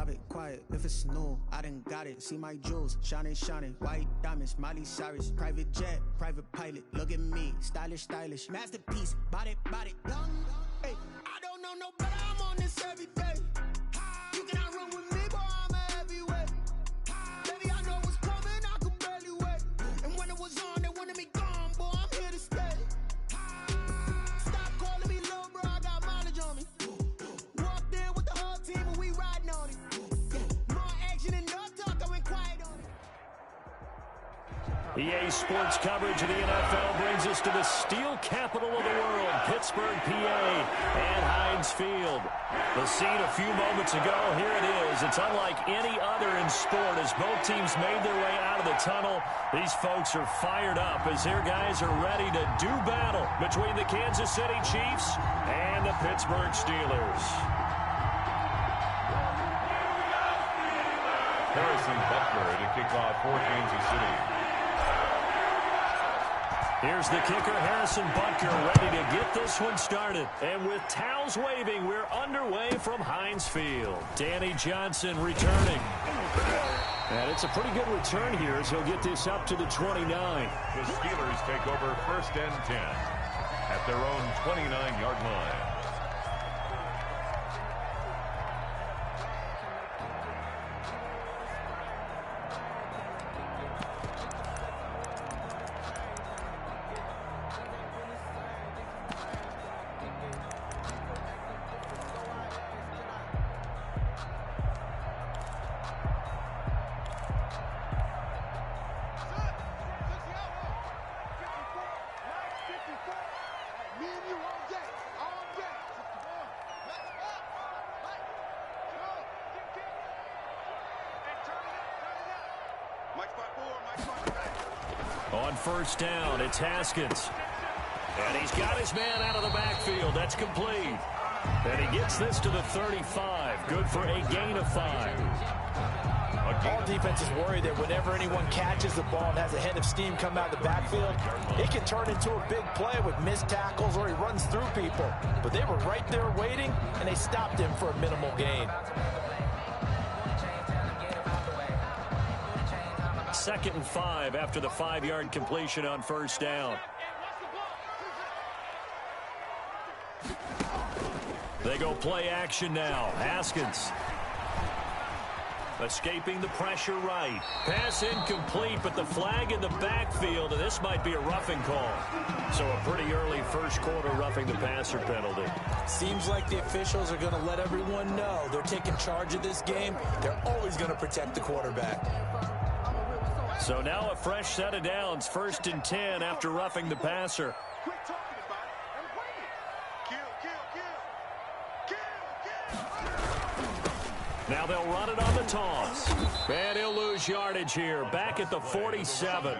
Drop it quiet if it's new. I done got it. See my jewels, shining, shining. White diamonds, Miley Cyrus. Private jet, private pilot. Look at me, stylish, stylish. Masterpiece, body, body. Young, hey, I don't know no better. I'm on this every day. You cannot run with me, boy. I'm a heavyweight. Baby, I know what's coming. I could barely wait. And when it was on, they wanted me gone, boy. I'm here to stay. Stop calling me little bro. I got mileage on me. Walked in with the whole team and we riding on it. More action and no talk. I went quiet on it. EA Sports coverage of the NFL brings us to the steel capital of the world, Pittsburgh, PA, and Heinz Field. The scene a few moments ago, here it is. It's unlike any other in sport as both teams made their way out of the tunnel. These folks are fired up as their guys are ready to do battle between the Kansas City Chiefs and the Pittsburgh Steelers. Harrison Butker to kick off for Kansas City. Here's the kicker, Harrison Butker, ready to get this one started. And with towels waving, we're underway from Heinz Field. Danny Johnson returning. And it's a pretty good return here as he'll get this up to the 29. The Steelers take over 1st and 10 at their own 29-yard line. On 1st down, it's Haskins. And he's got his man out of the backfield. That's complete. And he gets this to the 35. Good for a gain of 5. All defenses worry that whenever anyone catches the ball and has a head of steam come out of the backfield, it can turn into a big play with missed tackles or he runs through people. But they were right there waiting, and they stopped him for a minimal gain. 2nd and 5 after the 5-yard completion on 1st down. They go play action now. Haskins escaping the pressure right. Pass incomplete, but the flag in the backfield, and this might be a roughing call. So a pretty early 1st quarter roughing the passer penalty. Seems like the officials are going to let everyone know they're taking charge of this game. They're always going to protect the quarterback. So now a fresh set of downs, 1st and 10 after roughing the passer. Now they'll run it on the toss. And he'll lose yardage here, back at the 47.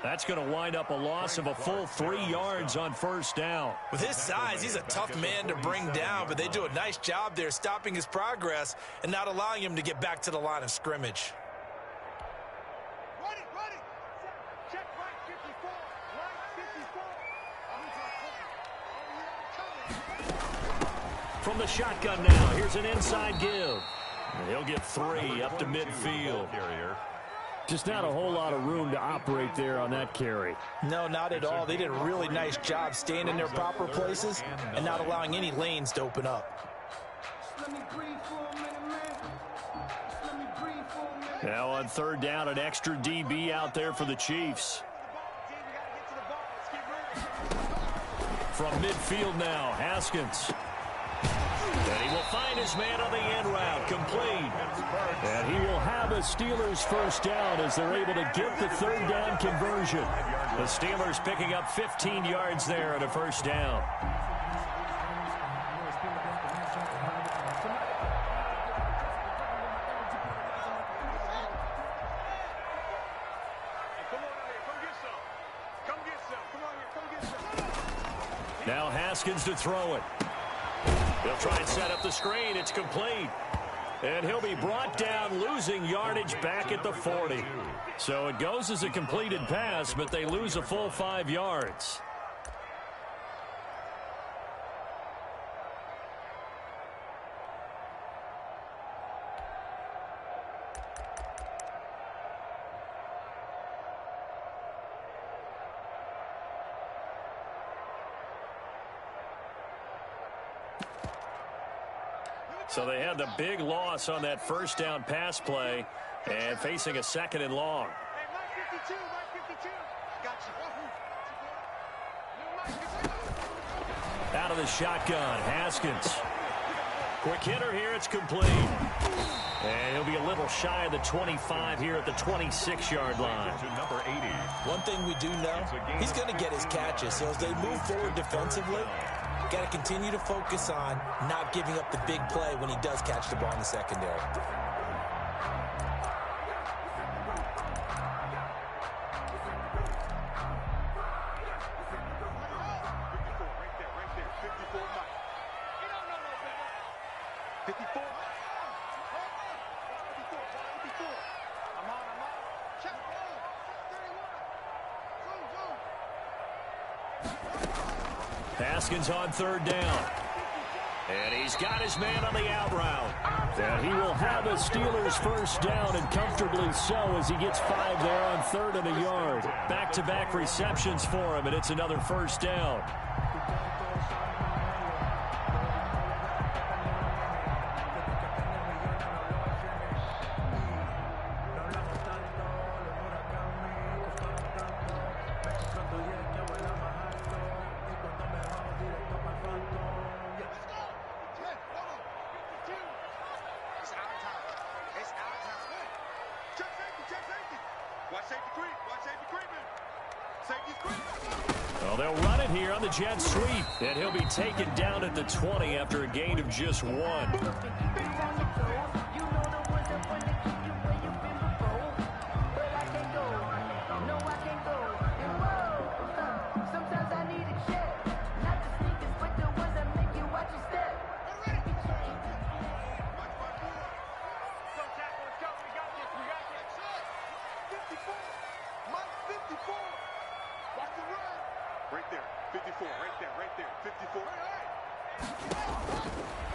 That's going to wind up a loss of a full 3 yards on 1st down. With his size, he's a tough man to bring down, but they do a nice job there stopping his progress and not allowing him to get back to the line of scrimmage. From the shotgun now, here's an inside give. And he'll get 3 up to midfield. Just not a whole lot of room to operate there on that carry. No, not at all. They did a really nice job staying in their proper places and not allowing any lanes to open up. Now on 3rd down, an extra DB out there for the Chiefs. From midfield now, Haskins. And he will find his man on the end route, complete. And he will have a Steelers 1st down as they're able to get the 3rd down conversion. The Steelers picking up 15 yards there at a 1st down. Now Haskins to throw it. He'll try and set up the screen. It's complete. And he'll be brought down, losing yardage back at the 40. So it goes as a completed pass, but they lose a full 5 yards. So they had the big loss on that first down pass play and facing a 2nd and long. Out of the shotgun, Haskins. Quick hitter here, it's complete. And he'll be a little shy of the 25 here at the 26-yard line. Number 80. One thing we do know, he's going to get his catches. So as they move forward defensively, got to continue to focus on not giving up the big play when he does catch the ball in the secondary. Haskins on 3rd down. And he's got his man on the out route. And he will have a Steelers first down, and comfortably so, as he gets 5 there on 3rd and a yard. Back-to-back receptions for him, and it's another first down. Well, they'll run it here on the jet sweep, and he'll be taken down at the 20 after a gain of just 1.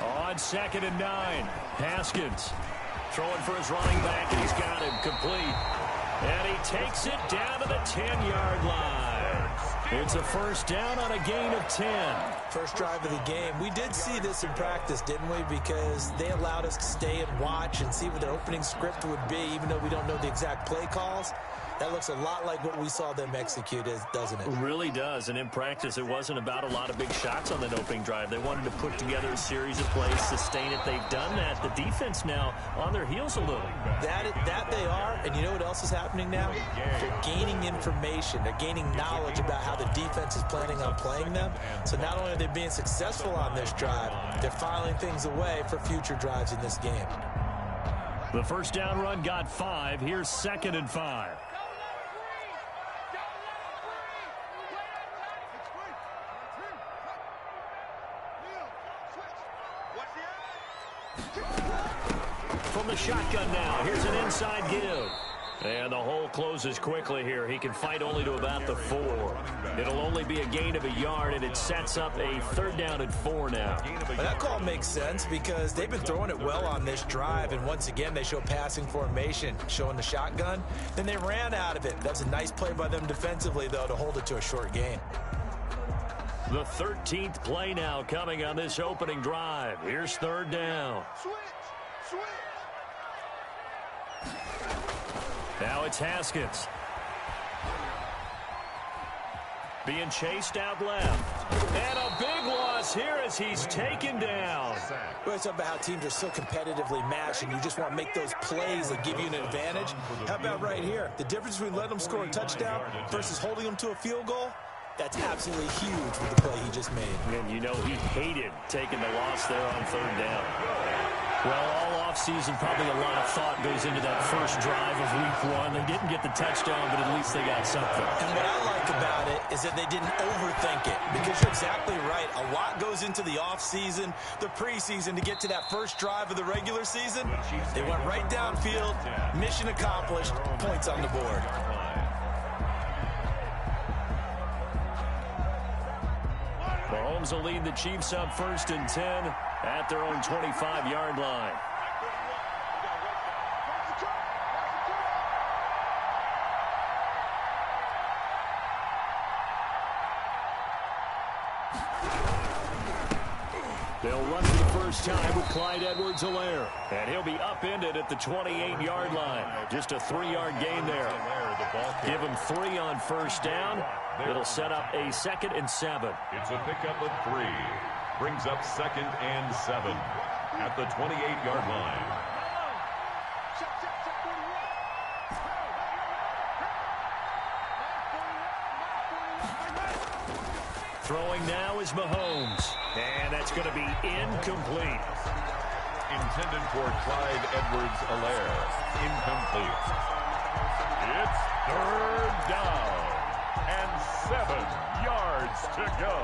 On 2nd and 9, Haskins throwing for his running back, and he's got him complete. And he takes it down to the 10-yard line. It's a first down on a gain of 10. First drive of the game. We did see this in practice, didn't we? Because they allowed us to stay and watch and see what their opening script would be, even though we don't know the exact play calls. That looks a lot like what we saw them execute, doesn't it? It really does. And in practice, it wasn't about a lot of big shots on that opening drive. They wanted to put together a series of plays, sustain it. They've done that. The defense now on their heels a little. That they are. And you know what else is happening now? They're gaining information. They're gaining knowledge about how the defense is planning on playing them. So not only are they being successful on this drive, they're filing things away for future drives in this game. The first down run got 5. Here's 2nd and 5. From the shotgun now, here's an inside give. And the hole closes quickly here. He can fight only to about the 4. It'll only be a gain of a yard, and it sets up a 3rd down and 4 now. Well, that call makes sense because they've been throwing it well on this drive, and once again, they show passing formation, showing the shotgun. Then they ran out of it. That's a nice play by them defensively, though, to hold it to a short gain. The 13th play now coming on this opening drive. Here's 3rd down. Now it's Haskins. Being chased out left. And a big loss here as he's taken down. Well, it's about how teams are so competitively matched, and you just want to make those plays that give you an advantage. How about right here? The difference between letting them score a touchdown versus holding them to a field goal? That's absolutely huge with the play he just made. And you know he hated taking the loss there on 3rd down. Well, all offseason, probably a lot of thought goes into that first drive of week 1. They didn't get the touchdown, but at least they got something. And what I like about it is that they didn't overthink it, because you're exactly right. A lot goes into the offseason, the preseason, to get to that first drive of the regular season. They went right downfield, mission accomplished, points on the board. Mahomes will lead the Chiefs up 1st and 10 at their own 25-yard line. They'll run for the first time with Clyde Edwards-Helaire. And he'll be upended at the 28-yard line. Just a 3-yard gain there. Give him 3 on first down. It'll set up a 2nd and 7. It's a pickup of 3. Brings up 2nd and 7 at the 28-yard line. Throwing now is Mahomes. And that's going to be incomplete. Intended for Clyde Edwards-Helaire. Incomplete. It's 3rd down and 7 yards to go.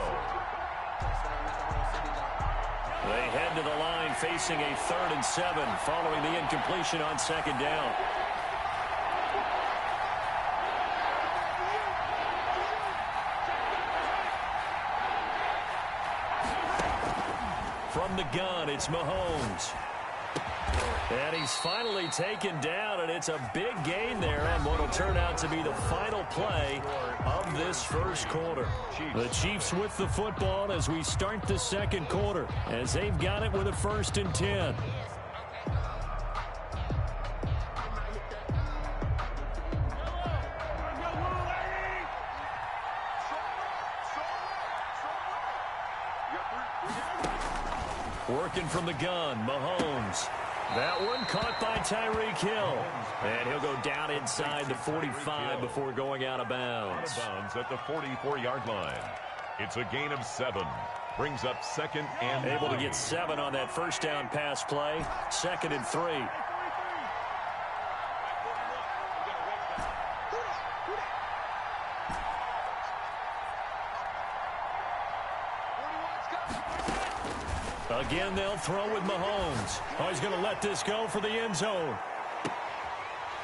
They head to the line facing a 3rd and 7 following the incompletion on 2nd down. From the gun, it's Mahomes. And he's finally taken down, and it's a big gain there on what will turn out to be the final play of this first quarter. The Chiefs with the football as we start the second quarter, as they've got it with a 1st and 10. Working from the gun, Mahomes. That one caught by Tyreek Hill. And he'll go down inside the 45 before going out of bounds. Out of bounds at the 44-yard line. It's a gain of 7. Brings up 2nd and 3. Able to get 7 on that first down pass play. 2nd and 3. Again, they'll throw with Mahomes. Oh, he's going to let this go for the end zone.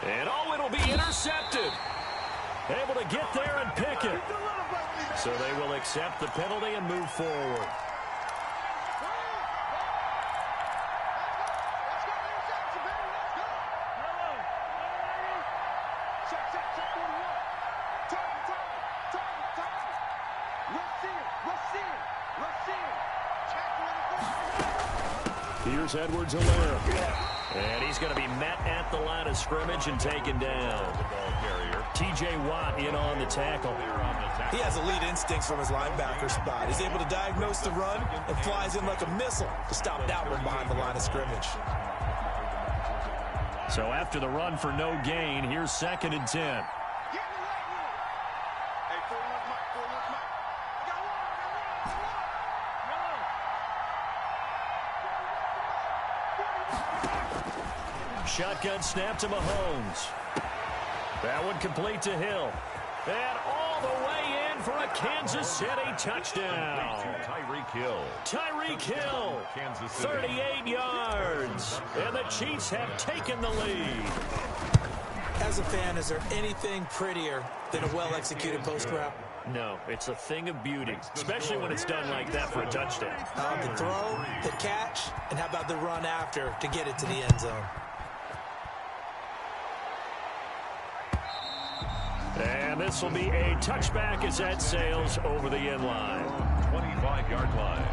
And, it'll be intercepted. Able to get there and pick it. So they will accept the penalty and move forward. Here's Edwards-Helaire. And he's going to be met at the line of scrimmage and taken down. T.J. Watt in on the tackle. He has elite instincts from his linebacker spot. He's able to diagnose the run and flies in like a missile to stop that one behind the line of scrimmage. So after the run for no gain, here's 2nd and 10. Shotgun snap to Mahomes. That one complete to Hill. And all the way in for a Kansas City touchdown. Tyreek Hill. Tyreek Hill, 38 yards. And the Chiefs have taken the lead. As a fan, is there anything prettier than a well-executed post route? No, it's a thing of beauty, especially when it's done like that for a touchdown. The throw, the catch, and how about the run after to get it to the end zone? And this will be a touchback as that sails over the end line. 25-yard line.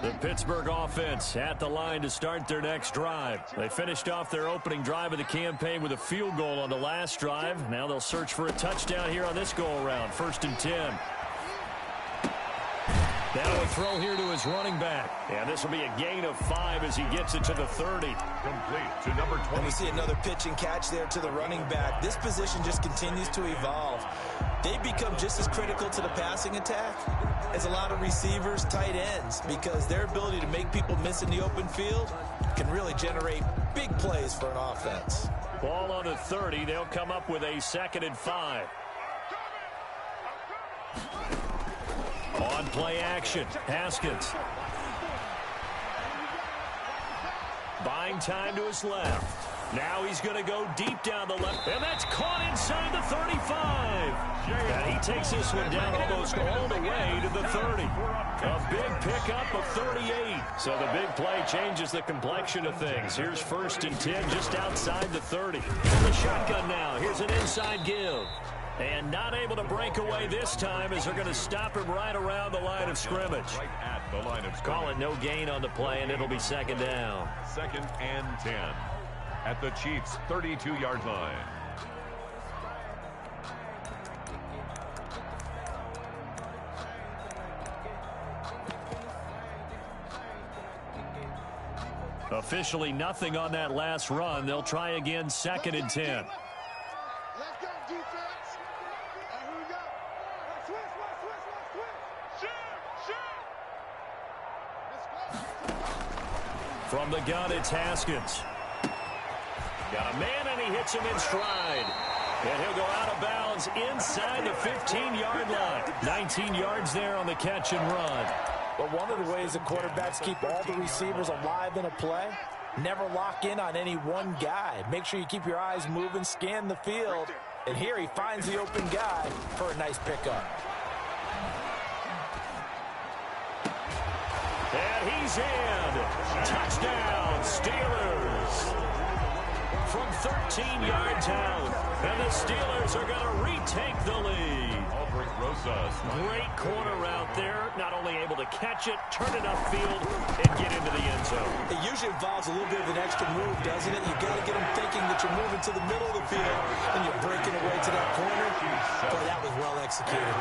The Pittsburgh offense at the line to start their next drive. They finished off their opening drive of the campaign with a field goal on the last drive. Now they'll search for a touchdown here on this go-around. 1st and 10. Now a throw here to his running back. And this will be a gain of 5 as he gets it to the 30. Complete to number 20. And we see another pitch and catch there to the running back. This position just continues to evolve. They become just as critical to the passing attack as a lot of receivers, tight ends, because their ability to make people miss in the open field can really generate big plays for an offense. Ball on the 30. They'll come up with a 2nd and 5. On play action, Haskins. Buying time to his left. Now he's going to go deep down the left, and that's caught inside the 35. And he takes this one down almost all the way to the 30. A big pickup of 38. So the big play changes the complexion of things. Here's 1st and 10 just outside the 30. From the shotgun now, here's an inside give. And not able to break away this time as they're going to stop him right around the line of scrimmage. Right at the line of scrimmage. Call it no gain on the play, and it'll be 2nd down. 2nd and 10 at the Chiefs' 32-yard line. Officially nothing on that last run. They'll try again, 2nd and 10. Let's go, defense. Here we go. Switch. From the gun, it's Haskins. Got a man, and he hits him in stride. And he'll go out of bounds inside the 15-yard line. 19 yards there on the catch and run. But one of the ways that quarterbacks keep all the receivers alive in a play, never lock in on any one guy. Make sure you keep your eyes moving, scan the field. And here he finds the open guy for a nice pickup. And he's in. Touchdown, Steelers. From 13 yards out. And the Steelers are going to retake the lead. Aldrick Rosas. Great corner out there. Not only able to catch it, turn it upfield, and get into the end zone. It usually involves a little bit of an extra move, doesn't it? You got to get them thinking that you're moving to the middle of the field and you're breaking away to that corner. Boy, that was well executed.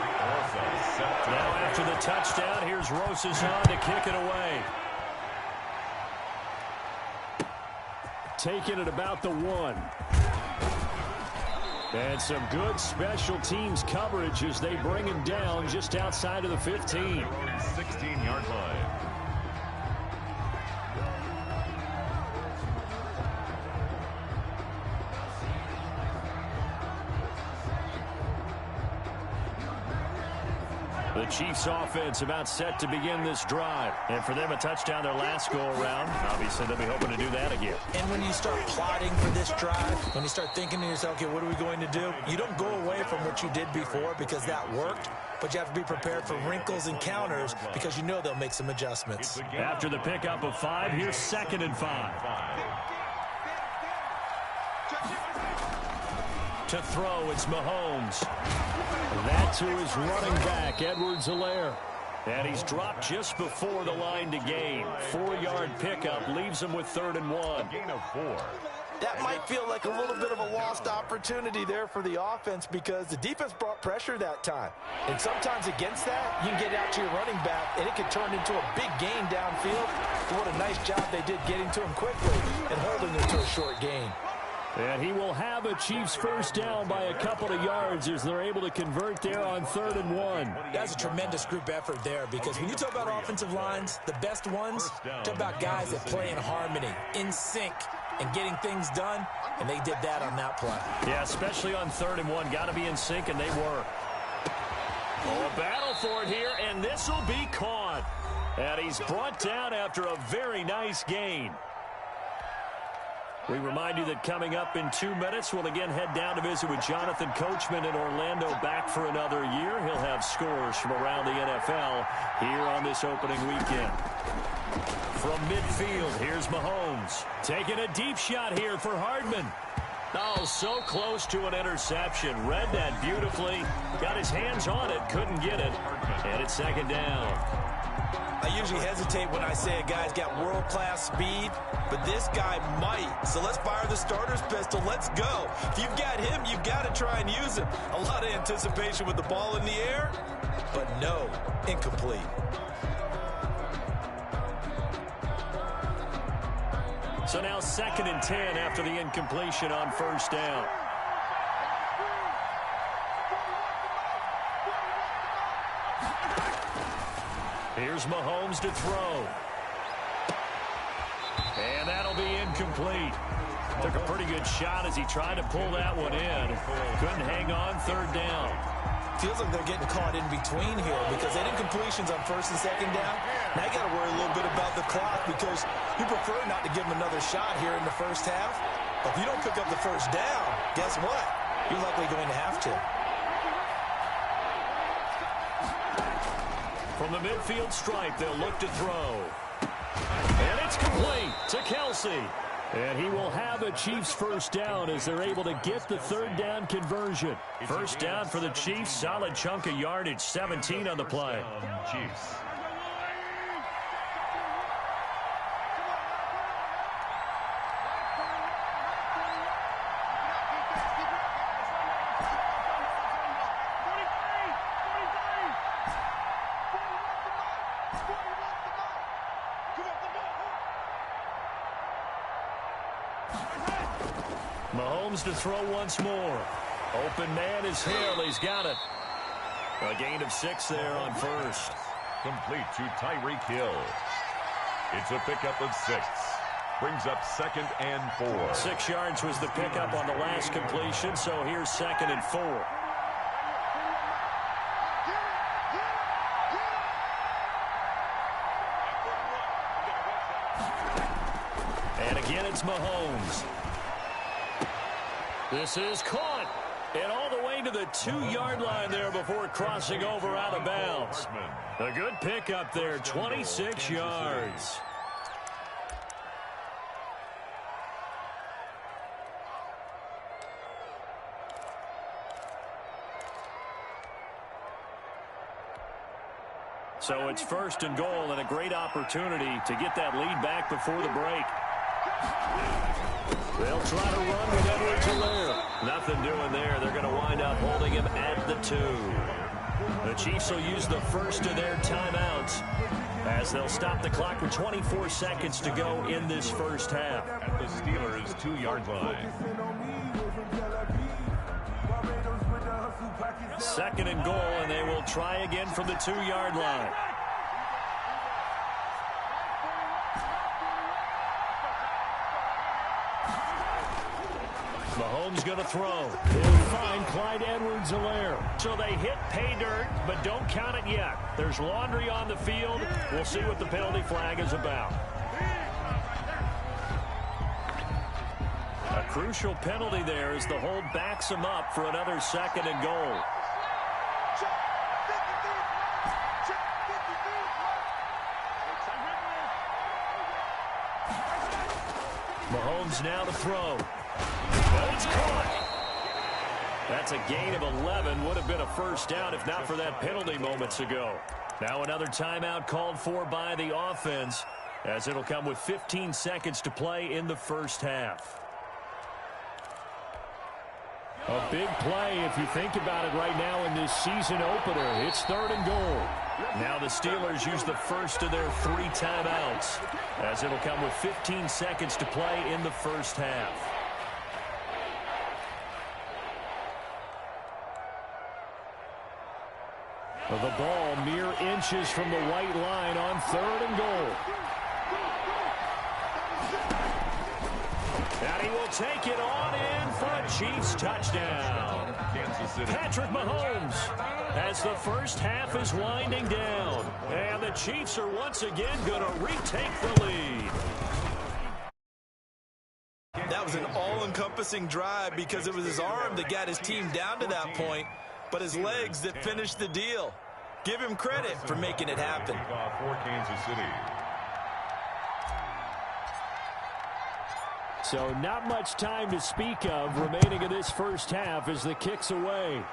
Now after the touchdown, here's Rosas on to kick it away. Taking it about the 1. And some good special teams coverage as they bring him down just outside of the 15. 16-yard line. The Chiefs offense about set to begin this drive. And for them, a touchdown their last go-around. Obviously, they'll be hoping to do that again. And when you start plotting for this drive, when you start thinking to yourself, okay, what are we going to do? You don't go away from what you did before because that worked, but you have to be prepared for wrinkles and counters because you know they'll make some adjustments. After the pickup of 5, here's 2nd and 5. To throw, it's Mahomes. That to his running back, Edwards-Helaire. And he's dropped just before the line to gain. 4-yard pickup leaves him with 3rd and 1. Gain of 4. That might feel like a little bit of a lost opportunity there for the offense because the defense brought pressure that time. And sometimes against that, you can get out to your running back, and it can turn into a big gain downfield. What a nice job they did getting to him quickly and holding him to a short gain. And he will have a Chiefs first down by a couple of yards as they're able to convert there on 3rd and 1. That's a tremendous group effort there because when you talk about offensive lines, the best ones, talk about guys that play in harmony, in sync, and getting things done, and they did that on that play. Yeah, especially on 3rd and 1. Got to be in sync, and they were. Oh, a battle for it here, and this will be caught. And he's brought down after a very nice gain. We remind you that coming up in 2 minutes, we'll again head down to visit with Jonathan Coachman in Orlando, back for another year. He'll have scores from around the NFL here on this opening weekend. From midfield, here's Mahomes. Taking a deep shot here for Hardman. Oh, so close to an interception. Read that beautifully. Got his hands on it, couldn't get it. And it's 2nd down. I usually hesitate when I say a guy's got world-class speed, but this guy might. So let's fire the starter's pistol. Let's go. If you've got him, you've got to try and use him. A lot of anticipation with the ball in the air, but no, incomplete. So now 2nd and 10 after the incompletion on 1st down. Here's Mahomes to throw. And that'll be incomplete. Took a pretty good shot as he tried to pull that one in. Couldn't hang on, 3rd down. Feels like they're getting caught in between here because that incompletion's on 1st and 2nd down. Now you got to worry a little bit about the clock because you prefer not to give them another shot here in the first half. If you don't pick up the first down, guess what? You're likely going to have to. From the midfield stripe, they'll look to throw. And it's complete to Kelce. And he will have a Chiefs first down as they're able to get the third down conversion. First down for the Chiefs. Solid chunk of yardage. 17 on the play. Chiefs. Mahomes to throw once more. Open man is Hill. He's got it. A gain of 6 there on first. Complete to Tyreek Hill. It's a pickup of 6. Brings up 2nd and 4. 6 yards was the pickup on the last completion, so here's 2nd and 4. And again, it's Mahomes. This is caught. And all the way to the 2-yard line there before crossing over out of bounds. A good pickup there, 26 yards. So it's 1st and goal and a great opportunity to get that lead back before the break. They'll try to run with Edwards-Helaire. Nothing doing there. They're going to wind up holding him at the 2. The Chiefs will use the first of their timeouts as they'll stop the clock with 24 seconds to go in this first half. At the Steelers' 2-yard line. 2nd and goal, and they will try again from the 2-yard line. Mahomes going to throw. He'll find Clyde Edwards-Helaire. So they hit pay dirt, but don't count it yet. There's laundry on the field. We'll see what the penalty flag is about. A crucial penalty there as the hold backs him up for another 2nd and goal. Mahomes now to throw. Well, it's caught. That's a gain of 11. Would have been a first down if not for that penalty moments ago. Now another timeout called for by the offense as it'll come with 15 seconds to play in the first half. A big play if you think about it right now in this season opener. It's 3rd and goal. Now the Steelers use the first of their 3 timeouts as it'll come with 15 seconds to play in the first half. The ball mere inches from the white line on 3rd and goal. And he will take it on in for a Chiefs touchdown. Kansas City. Patrick Mahomes as the first half is winding down. And the Chiefs are once again going to retake the lead. That was an all-encompassing drive because it was his arm that got his team down to that point, but his legs that finished the deal. Give him credit for making it happen. For Kansas City. So not much time to speak of remaining in this first half as the kick's away.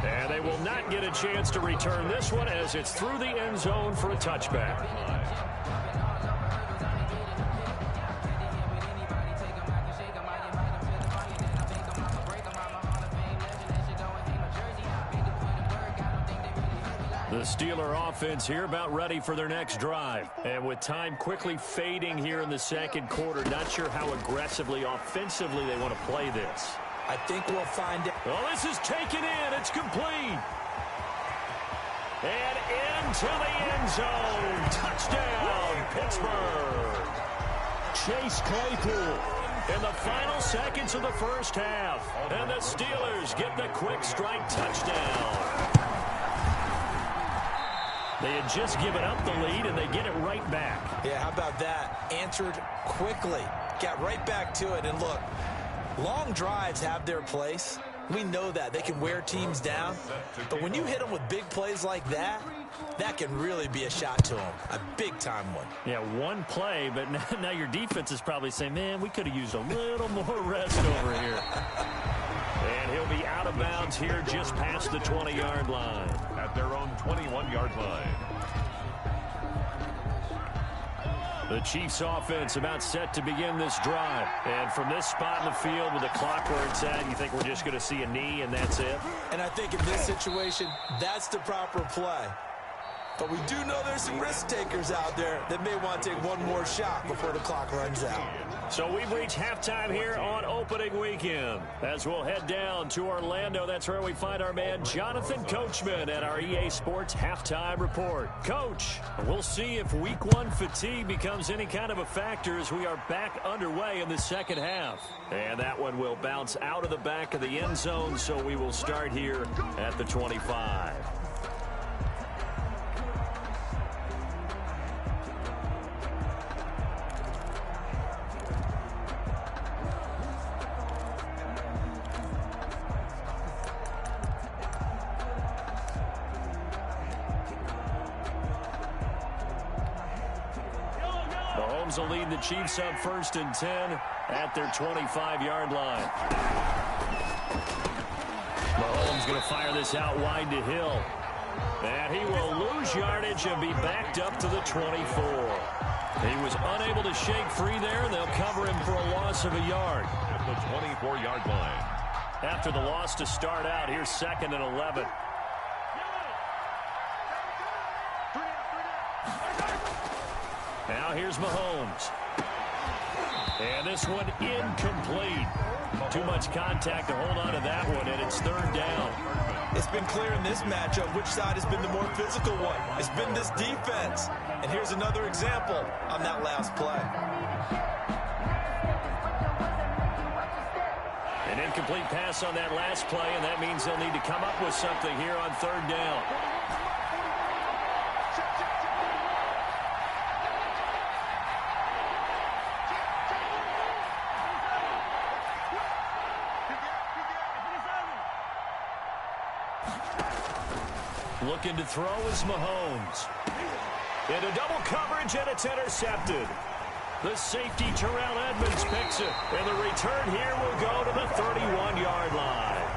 And they will not get a chance to return this one as it's through the end zone for a touchback. The Steeler offense here about ready for their next drive. And with time quickly fading here in the second quarter, not sure how aggressively, offensively they want to play this. I think we'll find it. Well, this is taken in. It's complete. And into the end zone. Touchdown, Pittsburgh. Chase Claypool in the final seconds of the first half. And the Steelers get the quick strike touchdown. They had just given up the lead, and they get it right back. Yeah, how about that? Answered quickly. Got right back to it. And look, long drives have their place. We know that. They can wear teams down. But when you hit them with big plays like that, that can really be a shot to them. A big-time one. Yeah, one play, but now your defense is probably saying, man, we could have used a little more rest over here. And he'll be out of bounds here just past the 20-yard line. At their own 21-yard line. The Chiefs offense about set to begin this drive. And from this spot in the field with the clock where it's at, you think we're just going to see a knee and that's it? And I think in this situation, that's the proper play. But we do know there's some risk takers out there that may want to take one more shot before the clock runs out. So we've reached halftime here on opening weekend. As we'll head down to Orlando, that's where we find our man Jonathan Coachman at our EA Sports Halftime Report. Coach, we'll see if Week 1 fatigue becomes any kind of a factor as we are back underway in the second half. And that one will bounce out of the back of the end zone, so we will start here at the 25. Mahomes will lead the Chiefs up 1st and 10 at their 25-yard line. Mahomes going to fire this out wide to Hill. And he will lose yardage and be backed up to the 24. He was unable to shake free there, and they'll cover him for a loss of a yard. At the 24-yard line. After the loss to start out, here's 2nd and 11. Now here's Mahomes. And this one incomplete. Too much contact to hold on to that one, and it's 3rd down. It's been clear in this matchup which side has been the more physical one. It's been this defense. And here's another example on that last play. An incomplete pass on that last play, and that means they'll need to come up with something here on 3rd down. Looking to throw is Mahomes. Into double coverage, and it's intercepted. The safety, Terrell Edmonds, picks it. And the return here will go to the 31-yard line.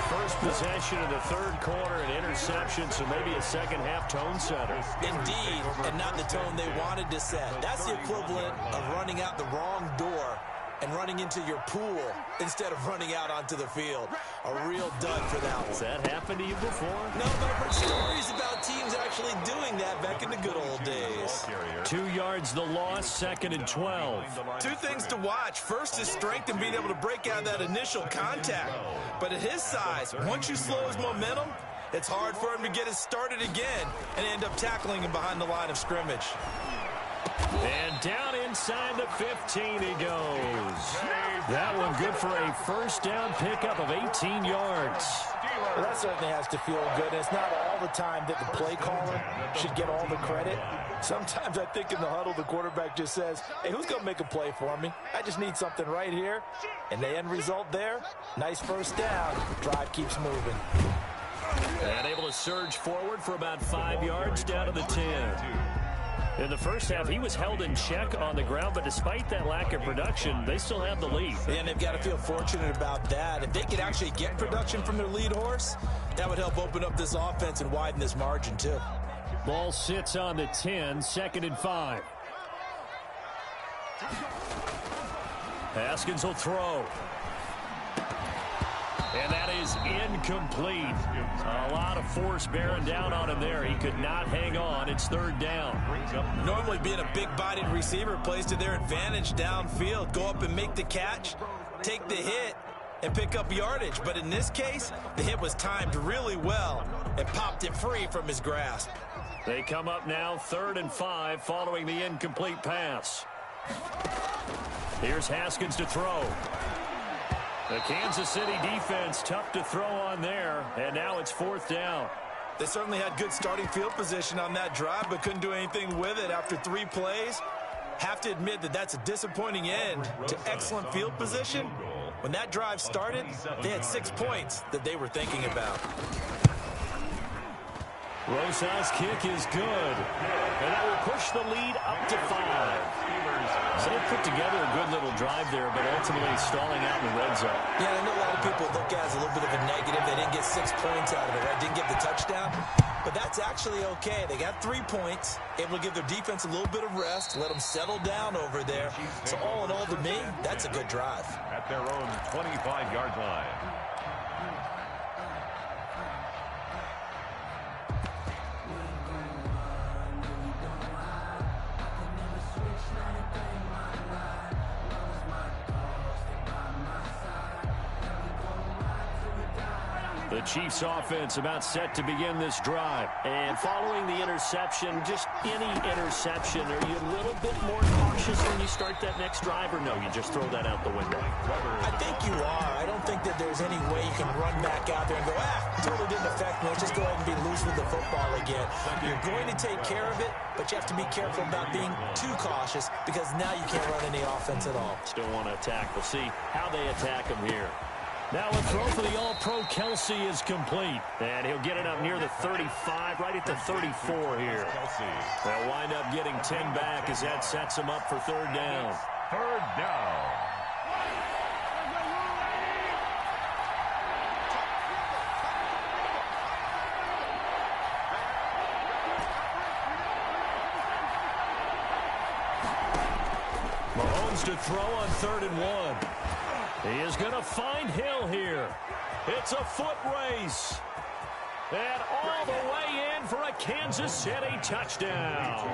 First possession of the 3rd quarter, an interception, so maybe a second-half tone setter. Indeed, and not the tone they wanted to set. That's the equivalent of running out the wrong door and running into your pool instead of running out onto the field. A real dud for that one. Has that happened to you before? No, but I've heard stories about teams actually doing that back in the good old days. 2 yards the loss, 2nd and 12. 2 things to watch. First is strength and being able to break out of that initial contact. But at his size, once you slow his momentum, it's hard for him to get it started again and end up tackling him behind the line of scrimmage. And down inside the 15 he goes. That one good for a 1st down pickup of 18 yards. Well, that certainly has to feel good. And it's not all the time that the play caller should get all the credit. Sometimes I think in the huddle the quarterback just says, hey, who's going to make a play for me? I just need something right here. And the end result there, nice 1st down. Drive keeps moving. And able to surge forward for about 5 yards down to the 10. In the first half, he was held in check on the ground, but despite that lack of production, they still have the lead. And they've got to feel fortunate about that. If they could actually get production from their lead horse, that would help open up this offense and widen this margin, too. Ball sits on the 10, 2nd and 5. Haskins will throw. And that is incomplete. A lot of force bearing down on him there. He could not hang on. It's 3rd down. Normally being a big-bodied receiver plays to their advantage downfield. Go up and make the catch, take the hit, and pick up yardage. But in this case, the hit was timed really well and popped it free from his grasp. They come up now 3rd and 5 following the incomplete pass. Here's Haskins to throw. The Kansas City defense tough to throw on there, and now it's 4th down. They certainly had good starting field position on that drive, but couldn't do anything with it after 3 plays. Have to admit that that's a disappointing end to excellent field position. When that drive started, they had 6 points that they were thinking about. Rosas' kick is good, and that will push the lead up to 5. So they put together a good little drive there, but ultimately stalling out in the red zone. Yeah, I know a lot of people look at it as a little bit of a negative. They didn't get 6 points out of it, right? Didn't get the touchdown. But that's actually okay. They got 3 points, able to give their defense a little bit of rest, let them settle down over there. So all in all, to me, that's a good drive. At their own 25-yard line. The Chiefs offense about set to begin this drive. And following the interception, just any interception, are you a little bit more cautious when you start that next drive, or no, you just throw that out the window? I think you are. I don't think that there's any way you can run back out there and go, totally didn't affect me. Let's just go ahead and be loose with the football again. You're going to take care of it, but you have to be careful about being too cautious because now you can't run any offense at all. Still want to attack. We'll see how they attack him here. Now a throw for the All-Pro Kelsey is complete. And he'll get it up near the 35, right at the 34 here. They'll wind up getting 10 back as that sets them up for 3rd down. 3rd down. Mahomes to throw on 3rd and 1. He is going to find Hill here. It's a foot race. And all the way in for a Kansas City touchdown.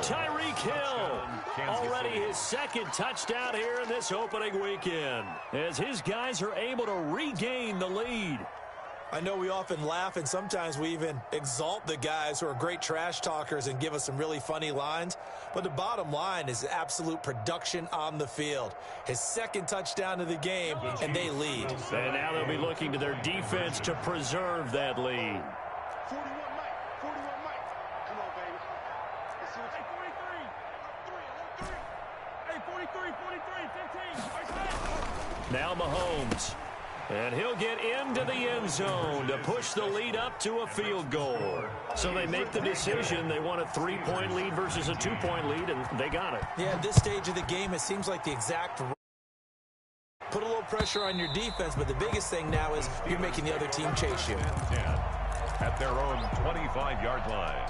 Tyreek Hill. Already his 2nd touchdown here in this opening weekend, as his guys are able to regain the lead. I know we often laugh, and sometimes we even exalt the guys who are great trash talkers and give us some really funny lines. But the bottom line is absolute production on the field. His 2nd touchdown of the game, and they lead. And now they'll be looking to their defense to preserve that lead. 41 Mike. 41 Mike. Come on, baby. Let's see what you... Hey, 43. Hey, 43, 15. Now Mahomes. And he'll get into the end zone to push the lead up to a field goal. So they make the decision. They want a 3-point lead versus a 2-point lead, and they got it. Yeah, at this stage of the game, it seems like the exact... Put a little pressure on your defense, but the biggest thing now is you're making the other team chase you. At their own 25-yard line.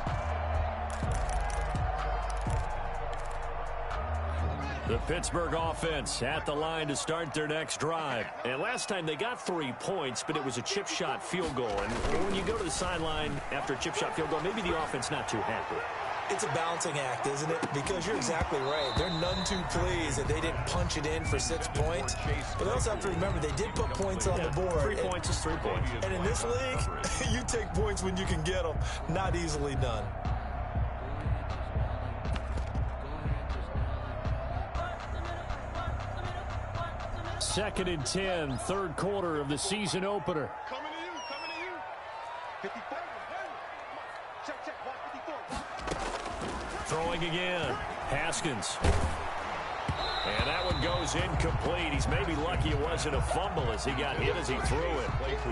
The Pittsburgh offense at the line to start their next drive. And last time they got 3 points, but it was a chip shot field goal. And when you go to the sideline after a chip shot field goal, maybe the offense not too happy. It's a balancing act, isn't it? Because you're exactly right. They're none too pleased that they didn't punch it in for 6 points. But they also have to remember they did put points on the board. 3 points is 3 points. And in this league, you take points when you can get them. Not easily done. 2nd and 10, 3rd quarter of the season opener. Coming to you. 54. Check. Watch 54. Throwing again. Haskins. And that one goes incomplete. He's maybe lucky it wasn't a fumble as he got hit as he threw it.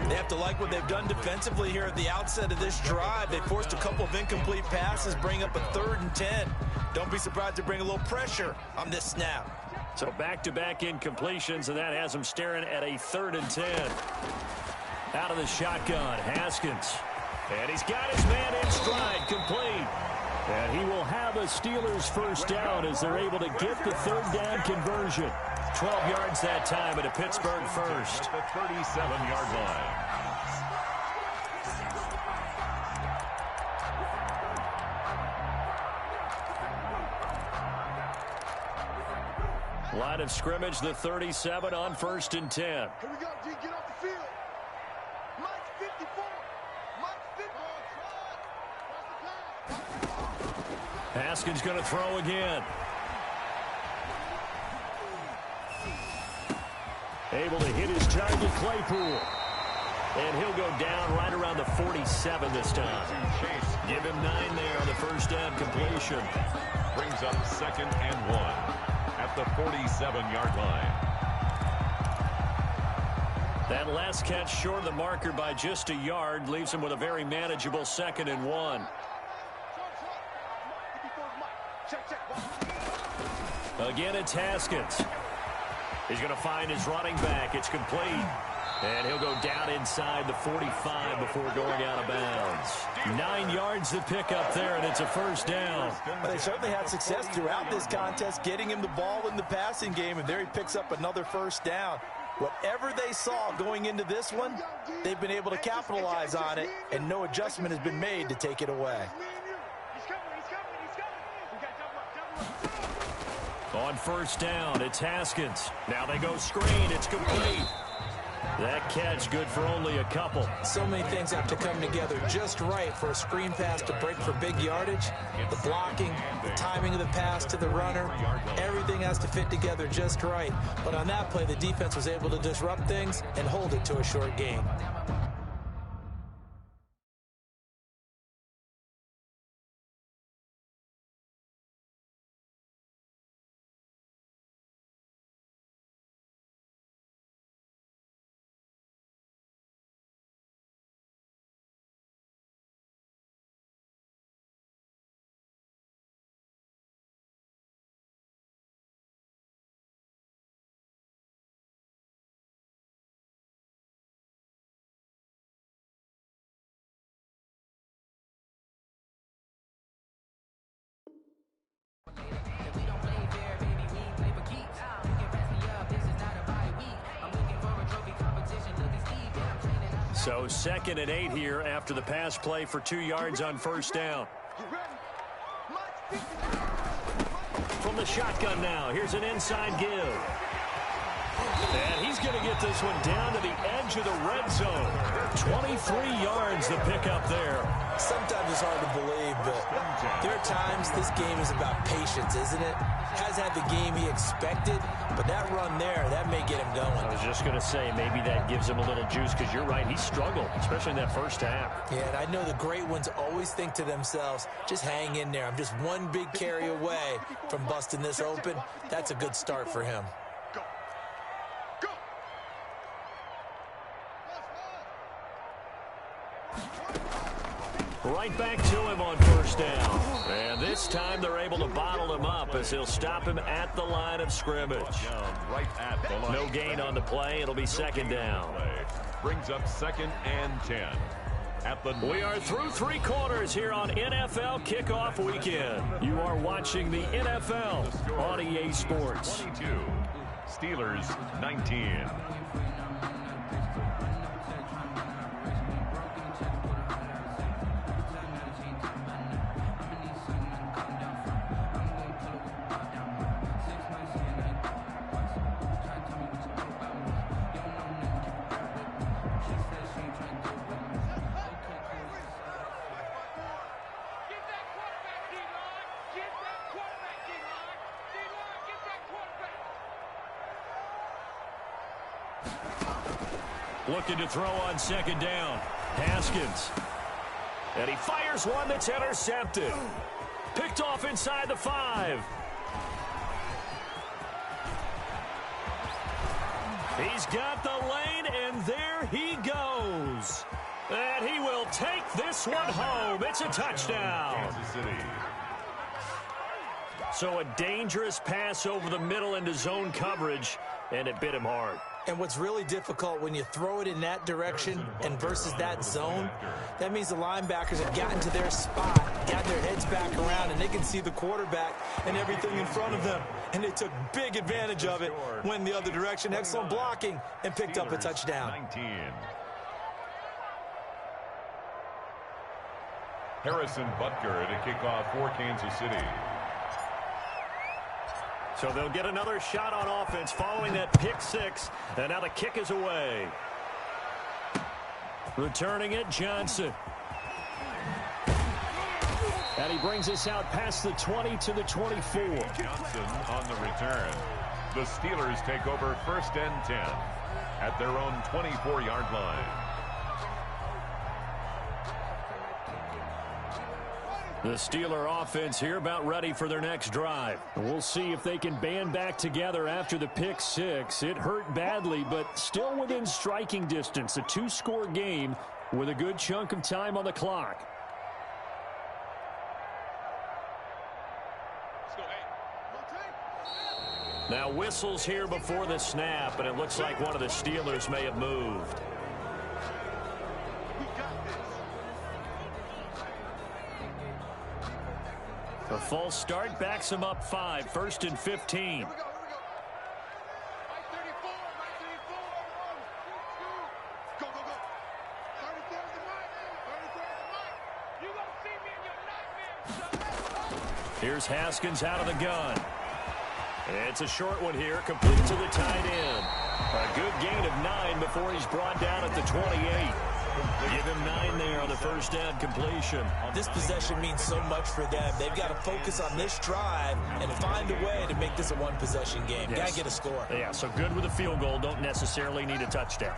They have to like what they've done defensively here at the outset of this drive. They forced a couple of incomplete passes, bring up a 3rd and 10. Don't be surprised to bring a little pressure on this snap. So back-to-back incompletions, and that has him staring at a 3rd and 10. Out of the shotgun, Haskins. And he's got his man in stride, complete. And he will have a Steelers 1st down as they're able to get the 3rd down conversion. 12 yards that time at a Pittsburgh 1st. At the 37-yard line. Line of scrimmage, the 37 on 1st and 10. Here we go, G. Get off the field. Mike 54. Mike 54. Haskins going to throw again. Able to hit his target, Claypool. And he'll go down right around the 47 this time. Give him 9 there on the first down completion. Brings up 2nd and 1 at the 47-yard line. That last catch short of the marker by just a yard leaves him with a very manageable 2nd and 1. Again, it's Haskins. He's going to find his running back. It's complete. And he'll go down inside the 45 before going out of bounds. 9 yards to pick up there, and it's a first down. Well, they certainly had success throughout this contest, getting him the ball in the passing game, and there he picks up another first down. Whatever they saw going into this one, they've been able to capitalize on it, and no adjustment has been made to take it away. On first down, it's Haskins. Now they go screen. It's complete. That catch good for only a couple. So many things have to come together just right for a screen pass to break for big yardage. The blocking, the timing of the pass to the runner, everything has to fit together just right. But on that play, the defense was able to disrupt things and hold it to a short gain. So 2nd and 8 here after the pass play for 2 yards on first down. From the shotgun now, here's an inside give. And he's going to get this one down to the edge of the red zone. 23 yards to pick up there. Sometimes it's hard to believe, but there are times this game is about patience, isn't it? Has had the game he expected, but that run there, that may get him going. I was just going to say, maybe that gives him a little juice, because you're right, he struggled, especially in that first half. Yeah, and I know the great ones always think to themselves, just hang in there. I'm just one big carry away from busting this open. That's a good start for him. Right back to him on first down. And this time they're able to bottle him up as he'll stop him at the line of scrimmage. Right at the line. No gain on the play. It'll be 2nd down. Brings up 2nd and 10. We are through 3 quarters here on NFL Kickoff Weekend. You are watching the NFL on EA Sports. 22. Steelers 19. Looking to throw on 2nd down. Haskins. And he fires one that's intercepted. Picked off inside the 5. He's got the lane, and there he goes. And he will take this one home. It's a touchdown. Kansas City. So a dangerous pass over the middle into zone coverage, and it bit him hard. And what's really difficult when you throw it in that direction and versus that zone, that means the linebackers have gotten to their spot, gotten their heads back around, and they can see the quarterback and everything in front of them. And they took big advantage of it, went the other direction, excellent blocking, and picked up a touchdown. 19. Harrison Butker to kick off for Kansas City. So they'll get another shot on offense following that pick 6. And now the kick is away. Returning it, Johnson. And he brings us out past the 20 to the 24. Johnson on the return. The Steelers take over 1st and 10 at their own 24-yard line. The Steeler offense here about ready for their next drive. We'll see if they can band back together after the pick six. It hurt badly, but still within striking distance. A two-score game with a good chunk of time on the clock. Now whistles here before the snap, and it looks like one of the Steelers may have moved. A false start backs him up 5, 1st and 15. Here's Haskins out of the gun. It's a short one here, complete to the tight end. A good gain of 9 before he's brought down at the 28. Give him 9 there on the first down completion. This possession means so much for them. They've got to focus on this drive and find a way to make this a one-possession game. Yes. Got to get a score. Yeah, so good with a field goal. Don't necessarily need a touchdown.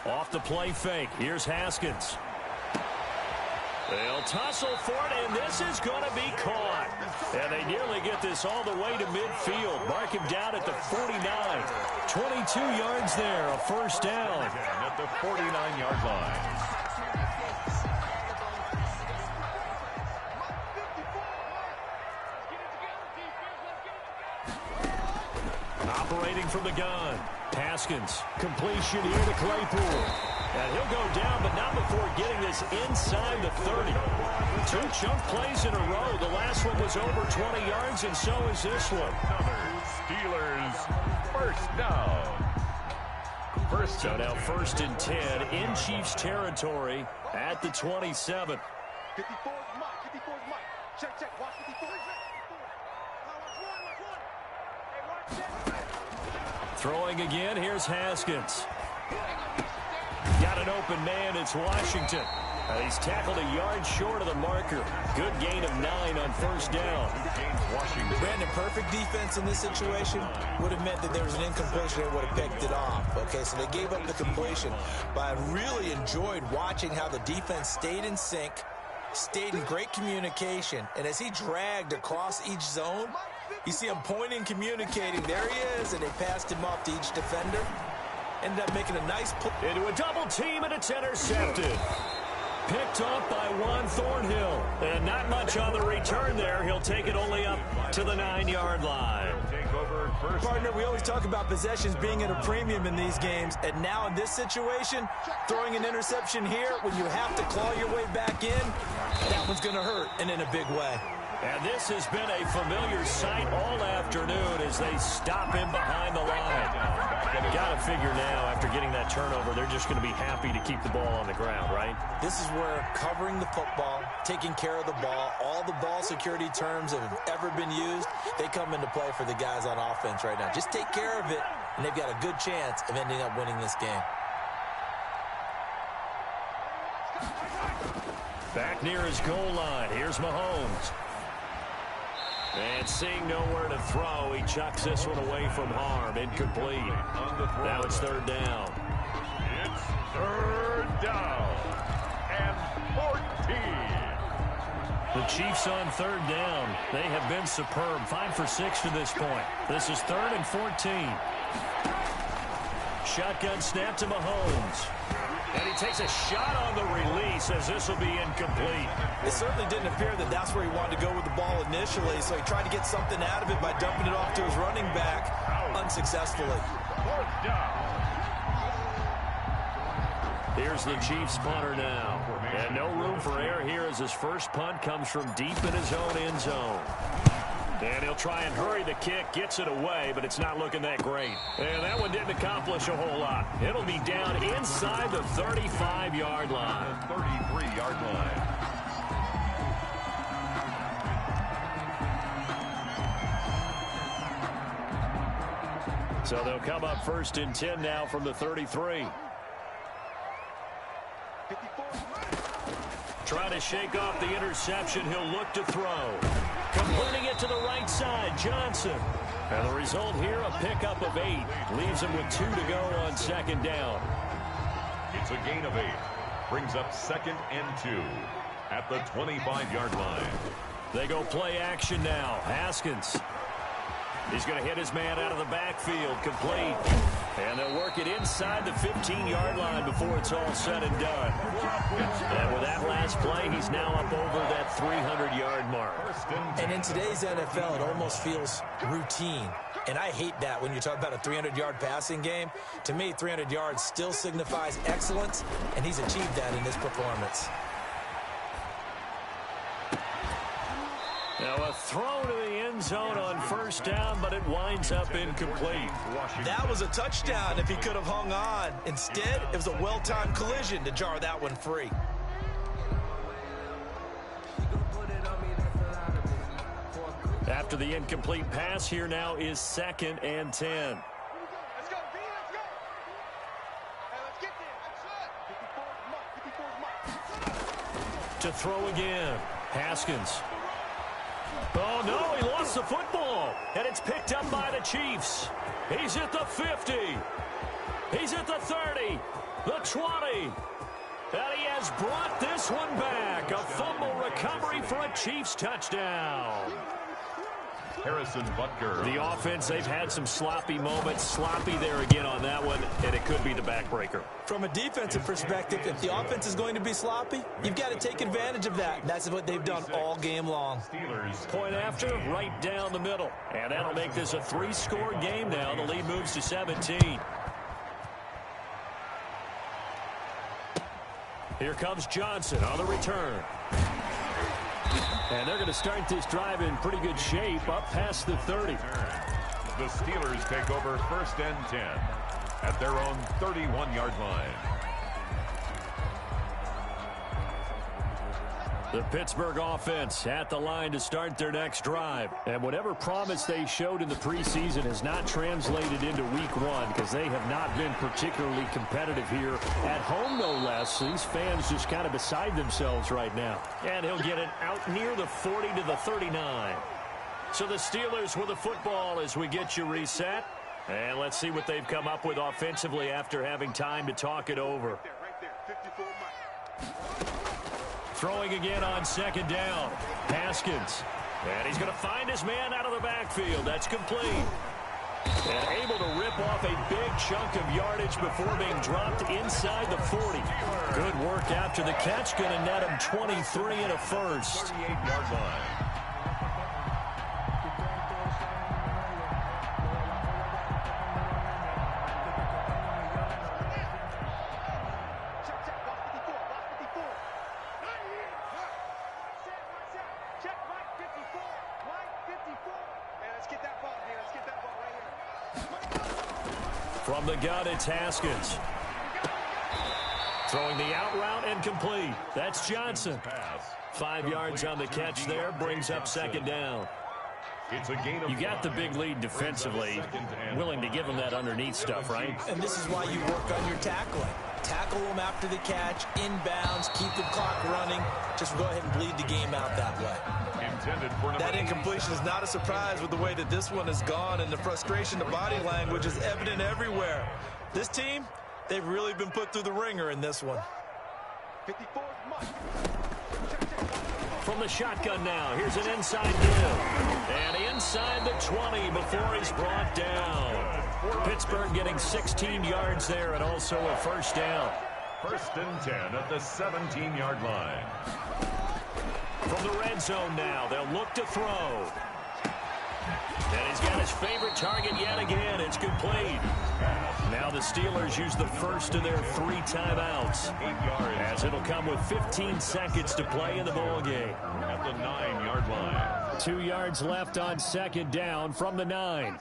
Off the play fake. Here's Haskins. They'll tussle for it, and this is going to be caught. And they nearly get this all the way to midfield. Mark him down at the 49. 22 yards there, a first down. At the 49-yard line. Operating from the gun. Haskins. Completion here to Claypool. And he'll go down, but not before getting this inside the 30. 2 chunk plays in a row. The last one was over 20 yards, and so is this one. Steelers first down. So now 1st and 10 in Chiefs territory at the 27. 54 Mike. 54 Mike. Check. Watch 54. Throwing again, here's Haskins. Got an open man, it's Washington. And he's tackled a yard short of the marker. Good gain of 9 on first down. Brandon, perfect defense in this situation would have meant that there was an incompletion and would have picked it off. Okay, so they gave up the completion. But I really enjoyed watching how the defense stayed in sync, stayed in great communication. And as he dragged across each zone, you see him pointing, communicating. There he is, and they passed him off to each defender. Ended up making a nice play. Into a double team, and it's intercepted. Picked off by Juan Thornhill. And not much on the return there. He'll take it only up to the 9-yard line. Partner, we always talk about possessions being at a premium in these games. And now in this situation, throwing an interception here when you have to claw your way back in, that one's going to hurt, and in a big way. And this has been a familiar sight all afternoon as they stop him behind the line. Got to figure now, after getting that turnover, they're just going to be happy to keep the ball on the ground, right? This is where covering the football, taking care of the ball, all the ball security terms that have ever been used, they come into play for the guys on offense right now. Just take care of it, and they've got a good chance of ending up winning this game. Back near his goal line. Here's Mahomes. And seeing nowhere to throw, he chucks this one away from harm. Incomplete. Now it's 3rd down. It's 3rd down and 14. The Chiefs on 3rd down. They have been superb. 5 for 6 to this point. This is 3rd and 14. Shotgun snap to Mahomes. And he takes a shot on the release as this will be incomplete. It certainly didn't appear that that's where he wanted to go with the ball initially, so he tried to get something out of it by dumping it off to his running back unsuccessfully. 4th down. Here's the Chiefs punter now. And no room for error here as his first punt comes from deep in his own end zone. And he'll try and hurry the kick, gets it away, but it's not looking that great. And that one didn't accomplish a whole lot. It'll be down inside the 35-yard line. 33-yard line. So they'll come up 1st and 10 now from the 33. Trying to shake off the interception. He'll look to throw. Completing it to the right side, Johnson. And the result here, a pickup of 8. Leaves him with 2 to go on 2nd down. It's a gain of 8. Brings up 2nd and 2 at the 25-yard line. They go play action now. Haskins. He's going to hit his man out of the backfield. Complete. And they'll work it inside the 15-yard line before it's all said and done. And with that last play, he's now up over that 300-yard mark. And in today's NFL, it almost feels routine. And I hate that when you talk about a 300-yard passing game. To me, 300 yards still signifies excellence, and he's achieved that in this performance. Now a throw to the end zone on first down, but it winds up incomplete. That was a touchdown if he could have hung on. Instead, it was a well-timed collision to jar that one free. After the incomplete pass, here now is 2nd and 10. Let's go, B, let's go. Hey, let's get there. That's it. 54 is To throw again. Haskins. Oh, no, he lost the football. And it's picked up by the Chiefs. He's at the 50. He's at the 30. The 20. And he has brought this one back. A fumble recovery for a Chiefs touchdown. Harrison Butker. The offense, they've had some sloppy moments. Sloppy there again on that one, and it could be the backbreaker. From a defensive perspective, if the offense is going to be sloppy, you've got to take advantage of that. That's what they've done all game long. Steelers. Point after, right down the middle. And that'll make this a 3-score game now. The lead moves to 17. Here comes Johnson on the return. And they're going to start this drive in pretty good shape, up past the 30. The Steelers take over 1st and 10 at their own 31-yard line. The Pittsburgh offense at the line to start their next drive. And whatever promise they showed in the preseason has not translated into week 1 because they have not been particularly competitive here at home, no less. These fans just kind of beside themselves right now. And he'll get it out near the 40 to the 39. So the Steelers with the football as we get you reset. And let's see what they've come up with offensively after having time to talk it over. right there. 54 miles. Throwing again on 2nd down. Haskins. And he's going to find his man out of the backfield. That's complete. And able to rip off a big chunk of yardage before being dropped inside the 40. Good work after the catch. Going to net him 23 and a first. 38-yard line. From the gun, it's Haskins. Throwing the out route and complete. That's Johnson. 5 yards on the catch there. Brings up 2nd down. It's a gain of You got the big lead defensively. Willing to give them that underneath stuff, right? And this is why you work on your tackling. Tackle them after the catch, inbounds, keep the clock running. Just go ahead and bleed the game out that way. That incompletion is not a surprise with the way that this one has gone, and the frustration, the body language is evident everywhere. This team, they've really been put through the ringer in this one. 54 is From the shotgun now, here's an inside give. And inside the 20 before he's brought down. Pittsburgh getting 16 yards there and also a first down. 1st and 10 at the 17-yard line. From the red zone now, they'll look to throw. And he's got his favorite target yet again. It's complete. Now the Steelers use the first of their 3 timeouts. 8 yards. As it'll come with 15 seconds to play in the ball game. At the 9-yard line. 2 yards left on 2nd down from the 9.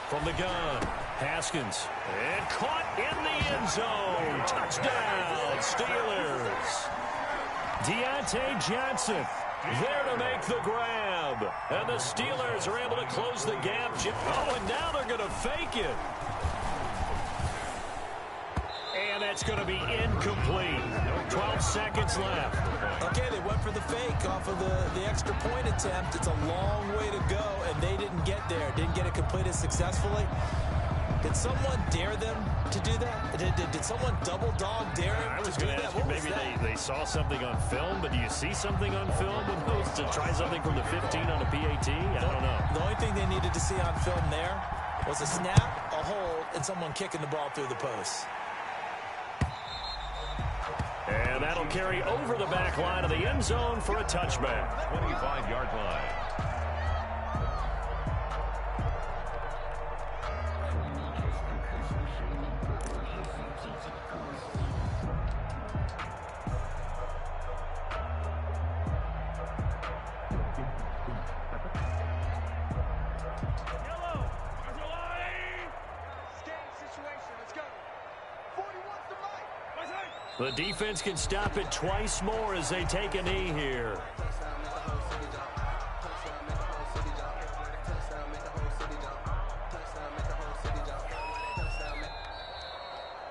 From the gun, Haskins. And caught in the end zone. Touchdown, Steelers. Deontay Johnson there to make the grab. And the Steelers are able to close the gap. Oh, and now they're going to fake it. And that's going to be incomplete. 12 seconds left. Okay, they went for the fake off of the extra point attempt. It's a long way to go, and they didn't get there. Didn't get it completed successfully. Did someone dare them to do that? Did someone double dog dare him? I was going to ask you, maybe they saw something on film, but do you see something on film with those to try something from the 15 on a PAT? I don't know. The only thing they needed to see on film there was a snap, a hold, and someone kicking the ball through the post. And that'll carry over the back line of the end zone for a touchback. 25-yard line. The defense can stop it twice more as they take a knee here.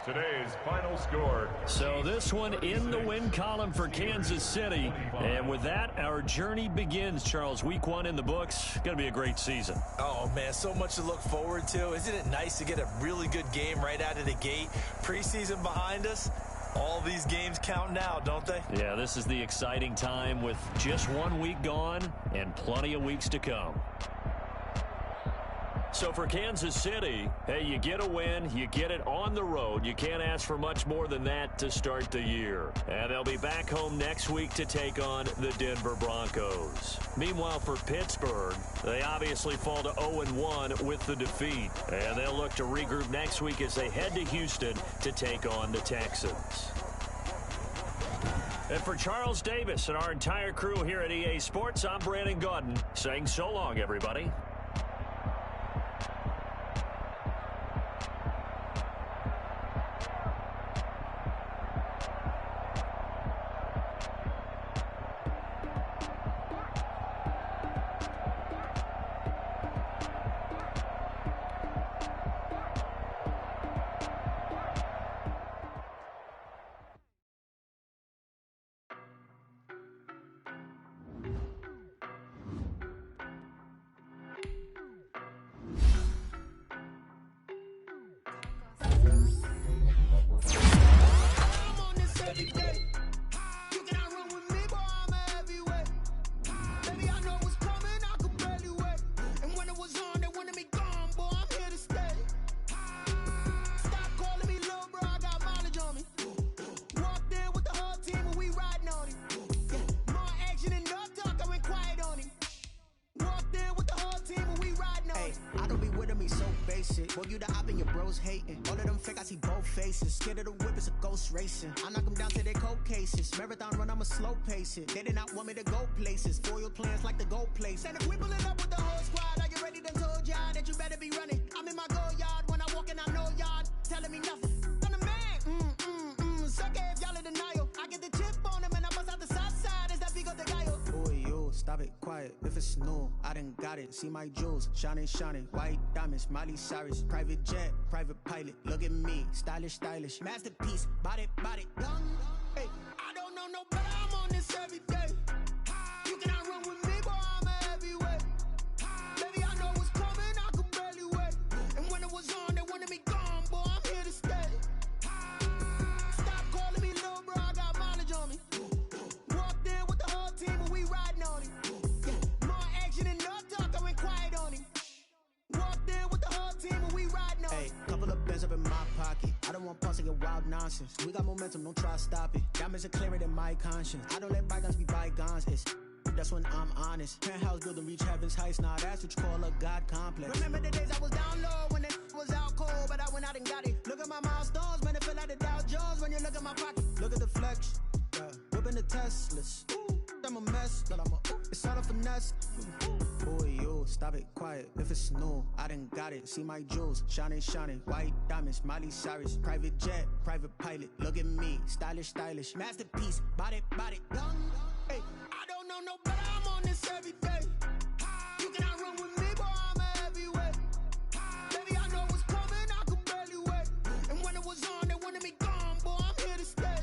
Today's final score. So this one in the win column for Kansas City. And with that, our journey begins, Charles. Week 1 in the books. Going to be a great season. Oh, man, so much to look forward to. Isn't it nice to get a really good game right out of the gate? Preseason behind us. All these games count now, don't they? Yeah, this is the exciting time with just 1 week gone and plenty of weeks to come. So for Kansas City, hey, you get a win, you get it on the road. You can't ask for much more than that to start the year. And they'll be back home next week to take on the Denver Broncos. Meanwhile, for Pittsburgh, they obviously fall to 0-1 with the defeat. And they'll look to regroup next week as they head to Houston to take on the Texans. And for Charles Davis and our entire crew here at EA Sports, I'm Brandon Gaudin saying so long, everybody. Boy, you the op and your bros hating. All of them fake, I see both faces. Scared of the whip, it's a ghost racing. I knock them down to their cold cases. Marathon run, I'ma slow pace it. They did not want me to go places. Foil plans like the gold place. And if we pulling up with the whole squad, are you ready? Done told y'all that you better be running. I'm in my go yard. When I walk in, I know y'all telling me nothing. I'm the man. Sucker if y'all in denial. I get the chip on them and I bust out the south side. Is that big of the guy? Boy, yo, stop it, quiet. If it's new, I done got it. See my jewels, shining, shining. White diamonds, Miley Cyrus. Private jet, private pilot. Look at me, stylish, stylish. Masterpiece, body, body. Hey, I don't know no better. I'm on this every day. You cannot run with me, boy. I'm a heavyweight. Baby, I know what's coming. I could barely wait. And when it was on, they wanted me gone, boy. I'm here to stay. Stop calling me little bro. I got mileage on me. Walked in with the whole team and we riding on him. Yeah, more action and no talk. I went quiet on him. Walked in with the whole team and we riding on him. Hey, couple of bands up in my pocket. I don't want pulse to get wild nonsense. We got momentum, don't try to stop it. Diamonds are clearer than my conscience. I don't let bygones be bygones. It's that's when I'm honest. Penthouse building reach heaven's heights. Now that's what you call a God complex. Remember the days I was down low when it was out cold, but I went out and got it. Look at my milestones, man, it feel like the Dow Jones when you look at my pocket. Look at the flex, yeah. Whipping the Teslas. Ooh, I'm a mess, but it's all a finesse. Boy, yo, stop it, quiet. If it's new, I done got it. See my jewels, shining, shining. White diamonds, Miley Cyrus. Private jet, private pilot. Look at me, stylish, stylish. Masterpiece, body, body. Hey, I don't know no better. I'm on this every day. You cannot run with me, boy. I'm a heavyweight. Baby, I know what's coming. I could barely wait. And when it was on, they wanted me gone, boy. I'm here to stay.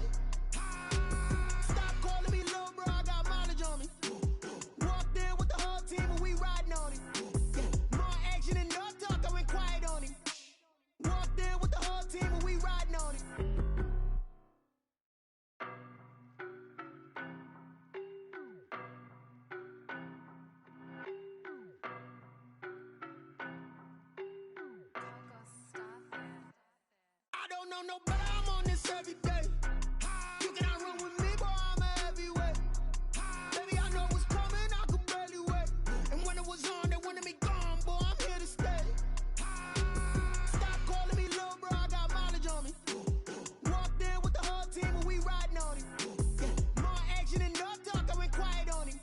Stop calling me little bro. I got mileage on me. Walked in with the whole team and we riding on him. Yeah, more action and no talk. I went quiet on him. don't know, but I'm on this every day. You cannot run with me, boy, I'm a heavyweight. Baby, I know what's coming, I could barely wait. And when it was on, they wanted me gone, boy, I'm here to stay. Stop calling me little bro, I got mileage on me. Walked in with the whole team and we riding on him. Yeah, more action and no talk, I went quiet on him.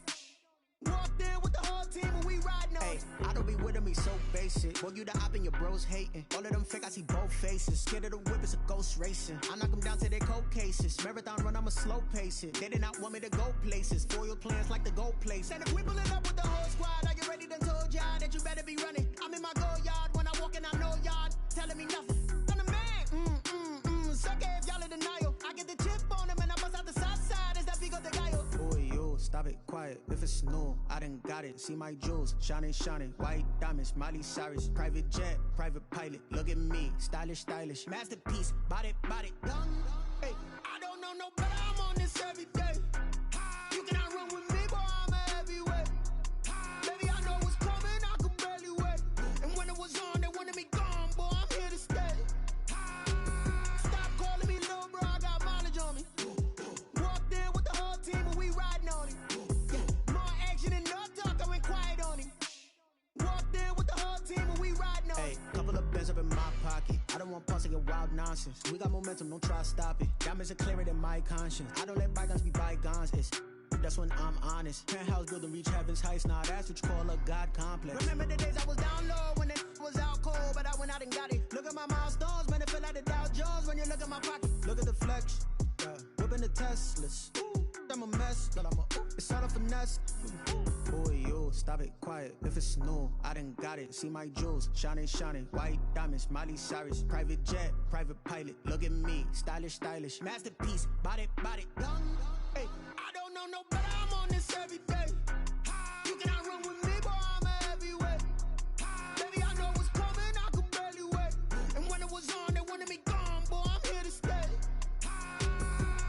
Walked in with the whole team and we riding on him. I don't be with him, he's so basic. Boy, you the op and your bros hating. All of them fake, I see both faces. Scared of the whip, it's a ghost racing. I knock them down to their cold cases. Marathon run, I'ma slow pace it. They did not want me to go places. Foil plans like the go place. And if we pulling up with the whole squad, are you ready? Done told y'all that you better be running. I'm in my go yard. When I walk in, I know y'all telling me nothing. I'm the man. Suck it if y'all in denial. I get the chip on him and I bust out the south side. Is that Vigo de Gallo? Boy, yo, stop it, quiet. If it's new, I done got it. See my jewels, shining, shining. White diamonds, Miley Cyrus. Private jet, private pilot. Look at me, stylish, stylish. Masterpiece, body, body. Hey, I don't know, no, but I'm on this every day. You cannot run with me, boy, I'm a heavyweight. Baby, I know what's coming, I could barely wait. And when it was on, they wanted me gone, boy, I'm here to stay. Stop calling me little bro, I got mileage on me. Walked in with the whole team and we riding on him. Yeah, more action and no talk, I went quiet on him. Walked in with the whole team and we riding on him. Hey, couple of bands up in my pocket. I don't want pulse to get wild nonsense. We got momentum, don't try to stop it. Diamonds are clearer than my conscience. I don't let bygones be bygones. That's when I'm honest. Penthouse building, reach heaven's heights. Nah, that's what you call a God complex. Remember the days I was down low when it was out cold, but I went out and got it. Look at my milestones, man, it feel like the Dow Jones when you look at my pocket. Look at the flex, whipping the Teslas. I'm a mess, but it's all a finesse. Boy, yo, stop it, quiet. If it's new, I done got it. See my jewels, shining, shining. White diamonds, Miley Cyrus. Private jet, private pilot. Look at me, stylish, stylish. Masterpiece, body, body. Hey, I don't know, no, but I'm on this every day. You cannot run with me, boy, I'm a heavyweight. Baby, I know what's coming, I could barely wait. And when it was on, they wanted me gone, boy, I'm here to stay.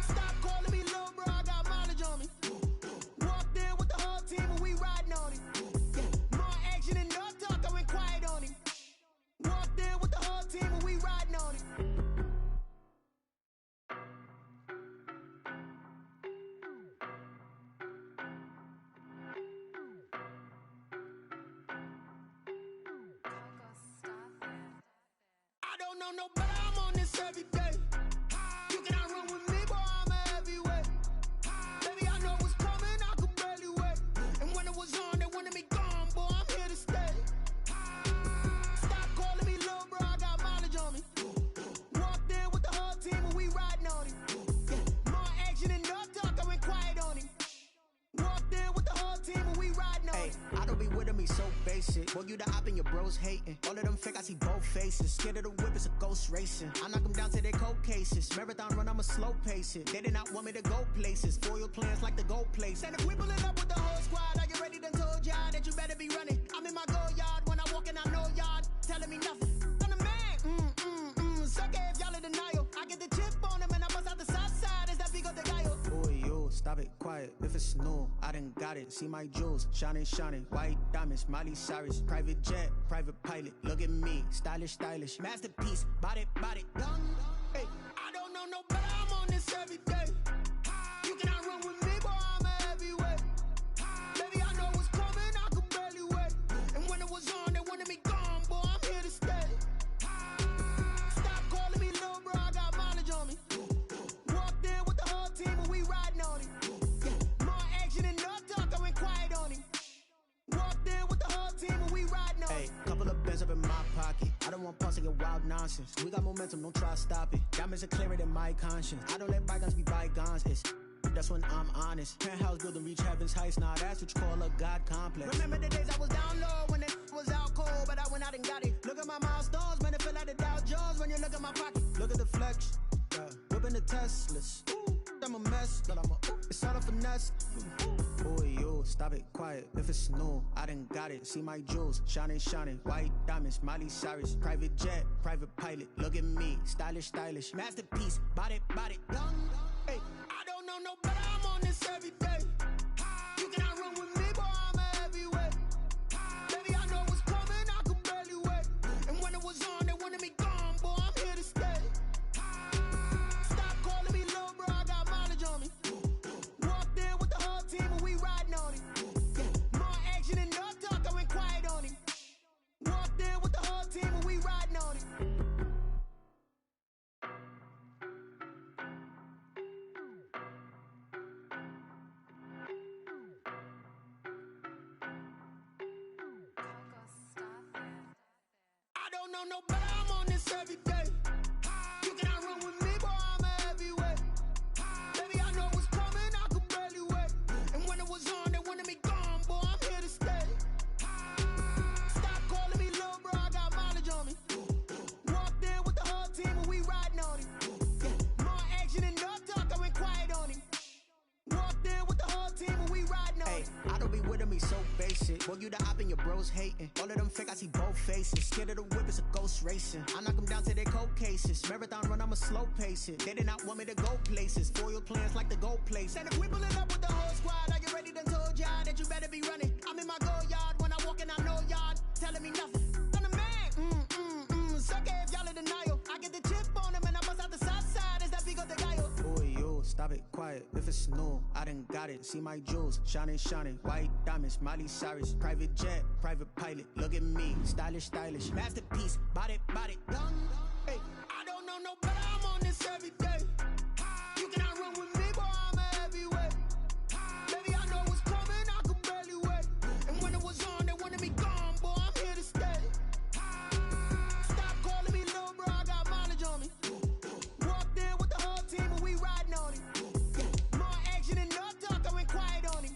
Stop calling me little bro, I got mileage on me. Walked in with the whole team and we riding on him. Yeah, more action and no talk, I went quiet on him. Walked in with the whole team and we riding on him. I don't know, no, but I'm on this every day. You cannot run with me, boy, I'm a heavyweight. Baby, I know what's coming, I could barely wait. And when it was on, they wanted me gone, boy, I'm here to stay. Stop calling me little bro, I got mileage on me. Walked in with the whole team and we riding on him. Yeah, more action and no talk, I went quiet on him. Walked in with the whole team and we riding on him. I don't be with him, he's so basic. Boy, you the op and your bros hating. All of them fake, I see both faces. Scared of the whip, it's a ghost racing. I knock them down to their cold cases. Marathon run, I'ma slow pace it. They did not want me to go places. Foil plans like the go place. And if we pulling up with the whole squad, are you ready? Done told y'all that you better be running. I'm in my go yard. When I walk in, I know y'all telling me nothing. I'm the man. Suck it if y'all in denial. I get the chip on him and I bust out the south side. Is that Vigo de Gallo? Boy, yo, stop it, quiet. If it's new, I done got it. See my jewels, shining, shining. White diamonds, Miley Cyrus. Private jet, private pilot. Look at me, stylish, stylish. Masterpiece, body, body. Hey, I don't know, no, but I'm on this every day. You cannot run with me, boy, I'm a heavyweight. Baby, I know what's coming, I could barely wait. And when it was on, they wanted me gone, boy, I'm here to stay. Stop calling me little bro, I got mileage on me. Walked in with the whole team and we riding on him. Yeah, more action and no talk, I went quiet on him. Walked in with the whole team and we riding on him. Hey, couple of bands up in my pocket. I don't want pulse to get wild nonsense. We got momentum, don't try to stop it. Diamonds are clearer than my conscience. I don't let bygones be bygones. That's when I'm honest. Penthouse building, reach heaven's heights. Nah, that's what you call a God complex. Remember the days I was down low when it was out cold, but I went out and got it. Look at my milestones, man, it feel like the Dow Jones when you look at my pocket. Look at the flex, whipping the Teslas. I'm a mess, but it's all a finesse. Boy, yo, stop it, quiet. If it's new, I done got it. See my jewels, shining, shining. White diamonds, Miley Cyrus. Private jet, private pilot. Look at me, stylish, stylish. Masterpiece, body, body. Hey, I don't know, no, but I'm on this every day. You cannot run with me, boy, I'm a heavyweight. Baby, I know what's coming, I could barely wait. And when it was on, they wanted me gone, boy, I'm here to stay. don't know no better, I'm on this every day. You cannot run with me, boy, I'm a heavyweight. Baby, I know what's coming, I could barely wait. And when it was on, they wanted me gone, boy, I'm here to stay. Stop calling me little bro, I got mileage on me. Walked in with the whole team and we riding on him. Yeah, more action and no talk, I went quiet on him. Walked in with the whole team and we riding on him. I don't be with him, he's so basic. Boy, you the op and your bros hating. All of them fake, I see both faces. Scared of the whip, it's a ghost racing. I knock them down to their cold cases. Marathon run, I'ma slow pace it. They did not want me to go places. Foil plans like the gold place. And if we pulling up with the whole squad, are you ready? Done told y'all that you better be running. I'm in my go yard. When I walk in, I know y'all telling me nothing. I'm the man. Suck it if y'all in denial. I get the chip on him and I bust out the south side. Is that Pico de Gallo? Boy, yo, stop it, quiet. If it's new, I done got it. See my jewels, shining, white diamonds, Miley Cyrus, private jet, private pilot. Look at me, stylish, masterpiece, body, young. Hey, I don't know no better, I'm on this every day. You cannot run with me, boy, I'm a heavyweight. Baby, I know what's coming, I could barely wait. And when it was on, they wanted me gone, boy, I'm here to stay. Stop calling me little bro, I got mileage on me. Walked in with the whole team and we riding on him. More action and no talk, I went quiet on him.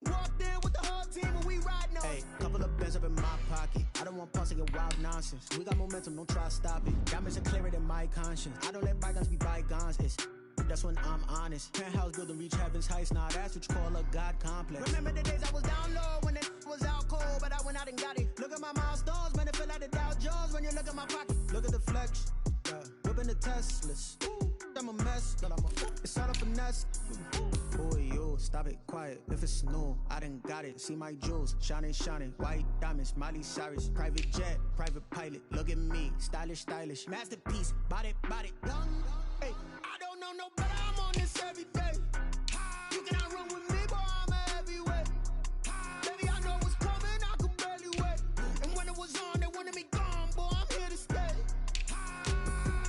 Walked in with the whole team and we riding on him. Hey, couple of bands up in my pocket. I don't want pulse to get wild nonsense. We got momentum, don't try to stop it. Diamonds are clearer than my conscience. I don't let bygones be bygones. That's when I'm honest. Penthouse building, reach heaven's heights. Nah, that's what you call a God complex. Remember the days I was down low when it was out cold, but I went out and got it. Look at my milestones, man, it feel like the Dow Jones when you look at my pocket. Look at the flex, whipping the Teslas. I'm a mess, but it's all a finesse. Boy, yo, stop it, quiet. If it's new, I done got it. See my jewels, shining, white diamonds, Miley Cyrus, private jet, private pilot. Look at me, stylish, masterpiece, body, young. Hey, I don't know no better, I'm on this every day. You cannot run with me, boy, I'm a heavyweight. Baby, I know what's coming, I could barely wait. And when it was on, they wanted me gone, boy, I'm here to stay.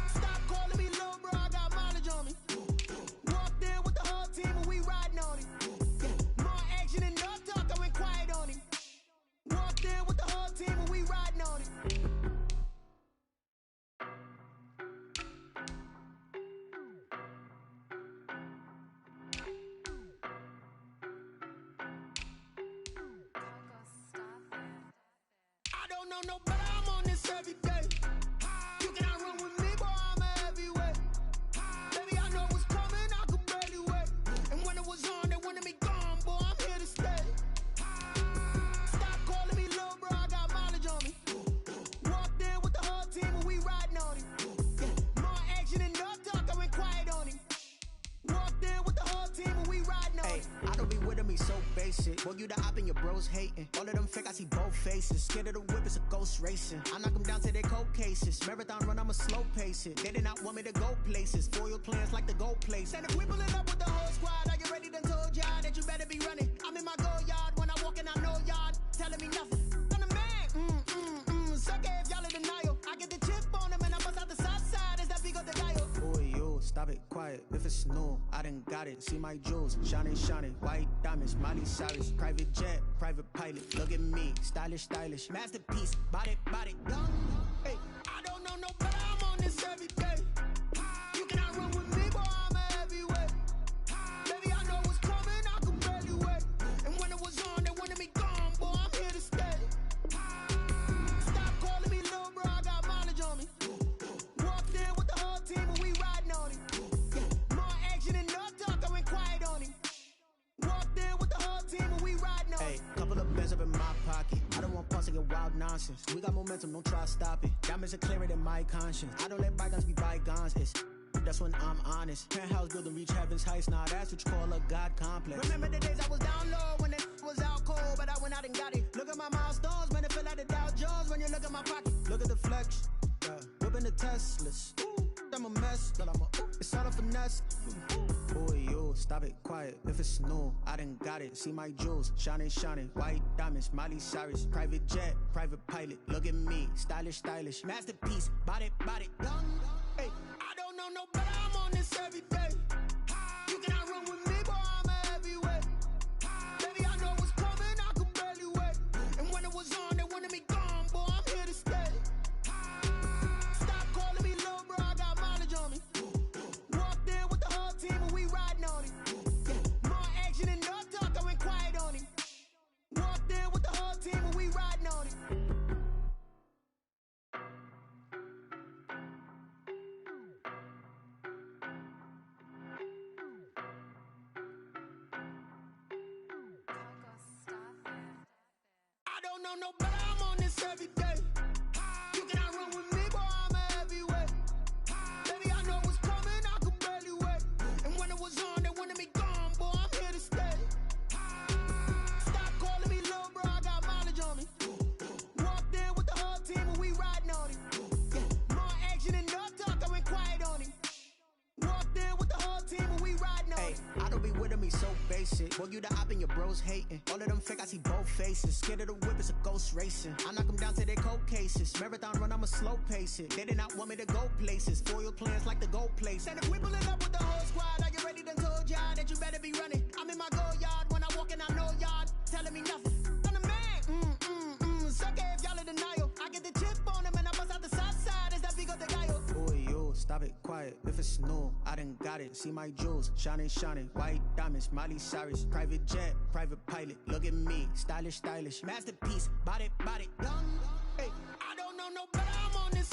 Stop calling me little bro, I got mileage on me. Walked in with the whole team and we riding on him. More action and no talk, I went quiet on him. Walked in with the whole team and we riding on him. I don't know no better, I'm on this every day. You cannot run with me, boy, I'm a heavyweight. Baby, I know what's coming, I could barely wait. And when it was on, they wanted me gone, boy, I'm here to stay. Stop calling me little bro, I got mileage on me. Walked in with the whole team and we riding on him. More action and no talk, I went quiet on him. Walked in with the whole team and we riding on him. I don't be with him, he's so basic. Boy, you the op and your bros hating. All of them fake, I see both faces. Scared of the whip, it's a ghost racing. I knock them down to their cold cases. Marathon run, I'ma slow pace it. They did not want me to go places. Foil plans like the gold place. And if we pulling up with the whole squad, are you ready? Done told y'all that you better be running. I'm in my go yard. When I walk in, I know y'all telling me nothing. I'm the man. Suck it if y'all in denial. I get the chip on him and I bust out the south side. Is that Pico de Gallo? Boy, yo, stop it, quiet. If it's new, I done got it. See my jewels, shining, white diamonds, Miley Cyrus, private jet, private pilot. Look at me, stylish, masterpiece, body, young. Hey, I don't know no better, I'm on this every day. You cannot run with me, boy, I'm a heavyweight. Baby, I know what's coming, I could barely wait. And when it was on, they wanted me gone, boy, I'm here to stay. Stop calling me little bro, I got mileage on me. Walked in with the whole team and we riding on him. More action and no talk, I went quiet on him. Walked in with the whole team and we riding on him. Hey, couple of bands up in my pocket. I don't want pulse to get wild nonsense. We got momentum, don't try to stop it. Diamonds are clearer than my conscience. I don't let bygones be bygones. That's when I'm honest. Penthouse building, reach heaven's heights. Nah, that's what you call a God complex. Remember the days I was down low when it was out cold, but I went out and got it. Look at my milestones, man, it feel like the Dow Jones when you look at my pocket. Look at the flex, whipping the Teslas. I'm a mess, but it's all a finesse. Boy, yo, stop it, quiet. If it's new, I done got it. See my jewels, shining, white diamonds, Miley Cyrus, private jet, private pilot. Look at me, stylish, masterpiece, body, young. Hey, I don't know no better, I'm on this every day. You cannot run with me, boy, I'm a heavyweight. Baby, I know what's coming, I could barely wait. And when it was on, they wanted me gone, boy, I'm here to stay. don't know no better, I'm on this every day. You cannot run with me, boy, I'm a heavyweight. Baby, I know what's coming, I could barely wait. And when it was on, they wanted me gone, boy, I'm here to stay. Stop calling me little bro, I got mileage on me. Walked in with the whole team and we riding on it. Yeah. More action and no talk, I went quiet on it. Walked in with the whole team and we riding on it. I don't be with me so basic. Well, you the op and your bros hating. All of them fake, I see both faces. Scared of the whip, it's a ghost racing. I knock them down to their cold cases. Marathon run, I'ma slow pace it. They did not want me to go places. Foil plans like the gold place. And if we pulling up with the whole squad, are you ready? Done told y'all that you better be running. I'm in my go yard. When I walk in, I know y'all telling me nothing. I'm the man. Suck it if y'all in denial. I get the chip on him and I bust out the south side. Is that Vigo de Gallo? Boy, yo, stop it, quiet. If it's new, I done got it. See my jewels, shining, shining. White diamonds, Miley Cyrus. Private jet, private pilot. Look at me, stylish, stylish. Masterpiece, body, body. Young, hey, I don't know no better. I'm on this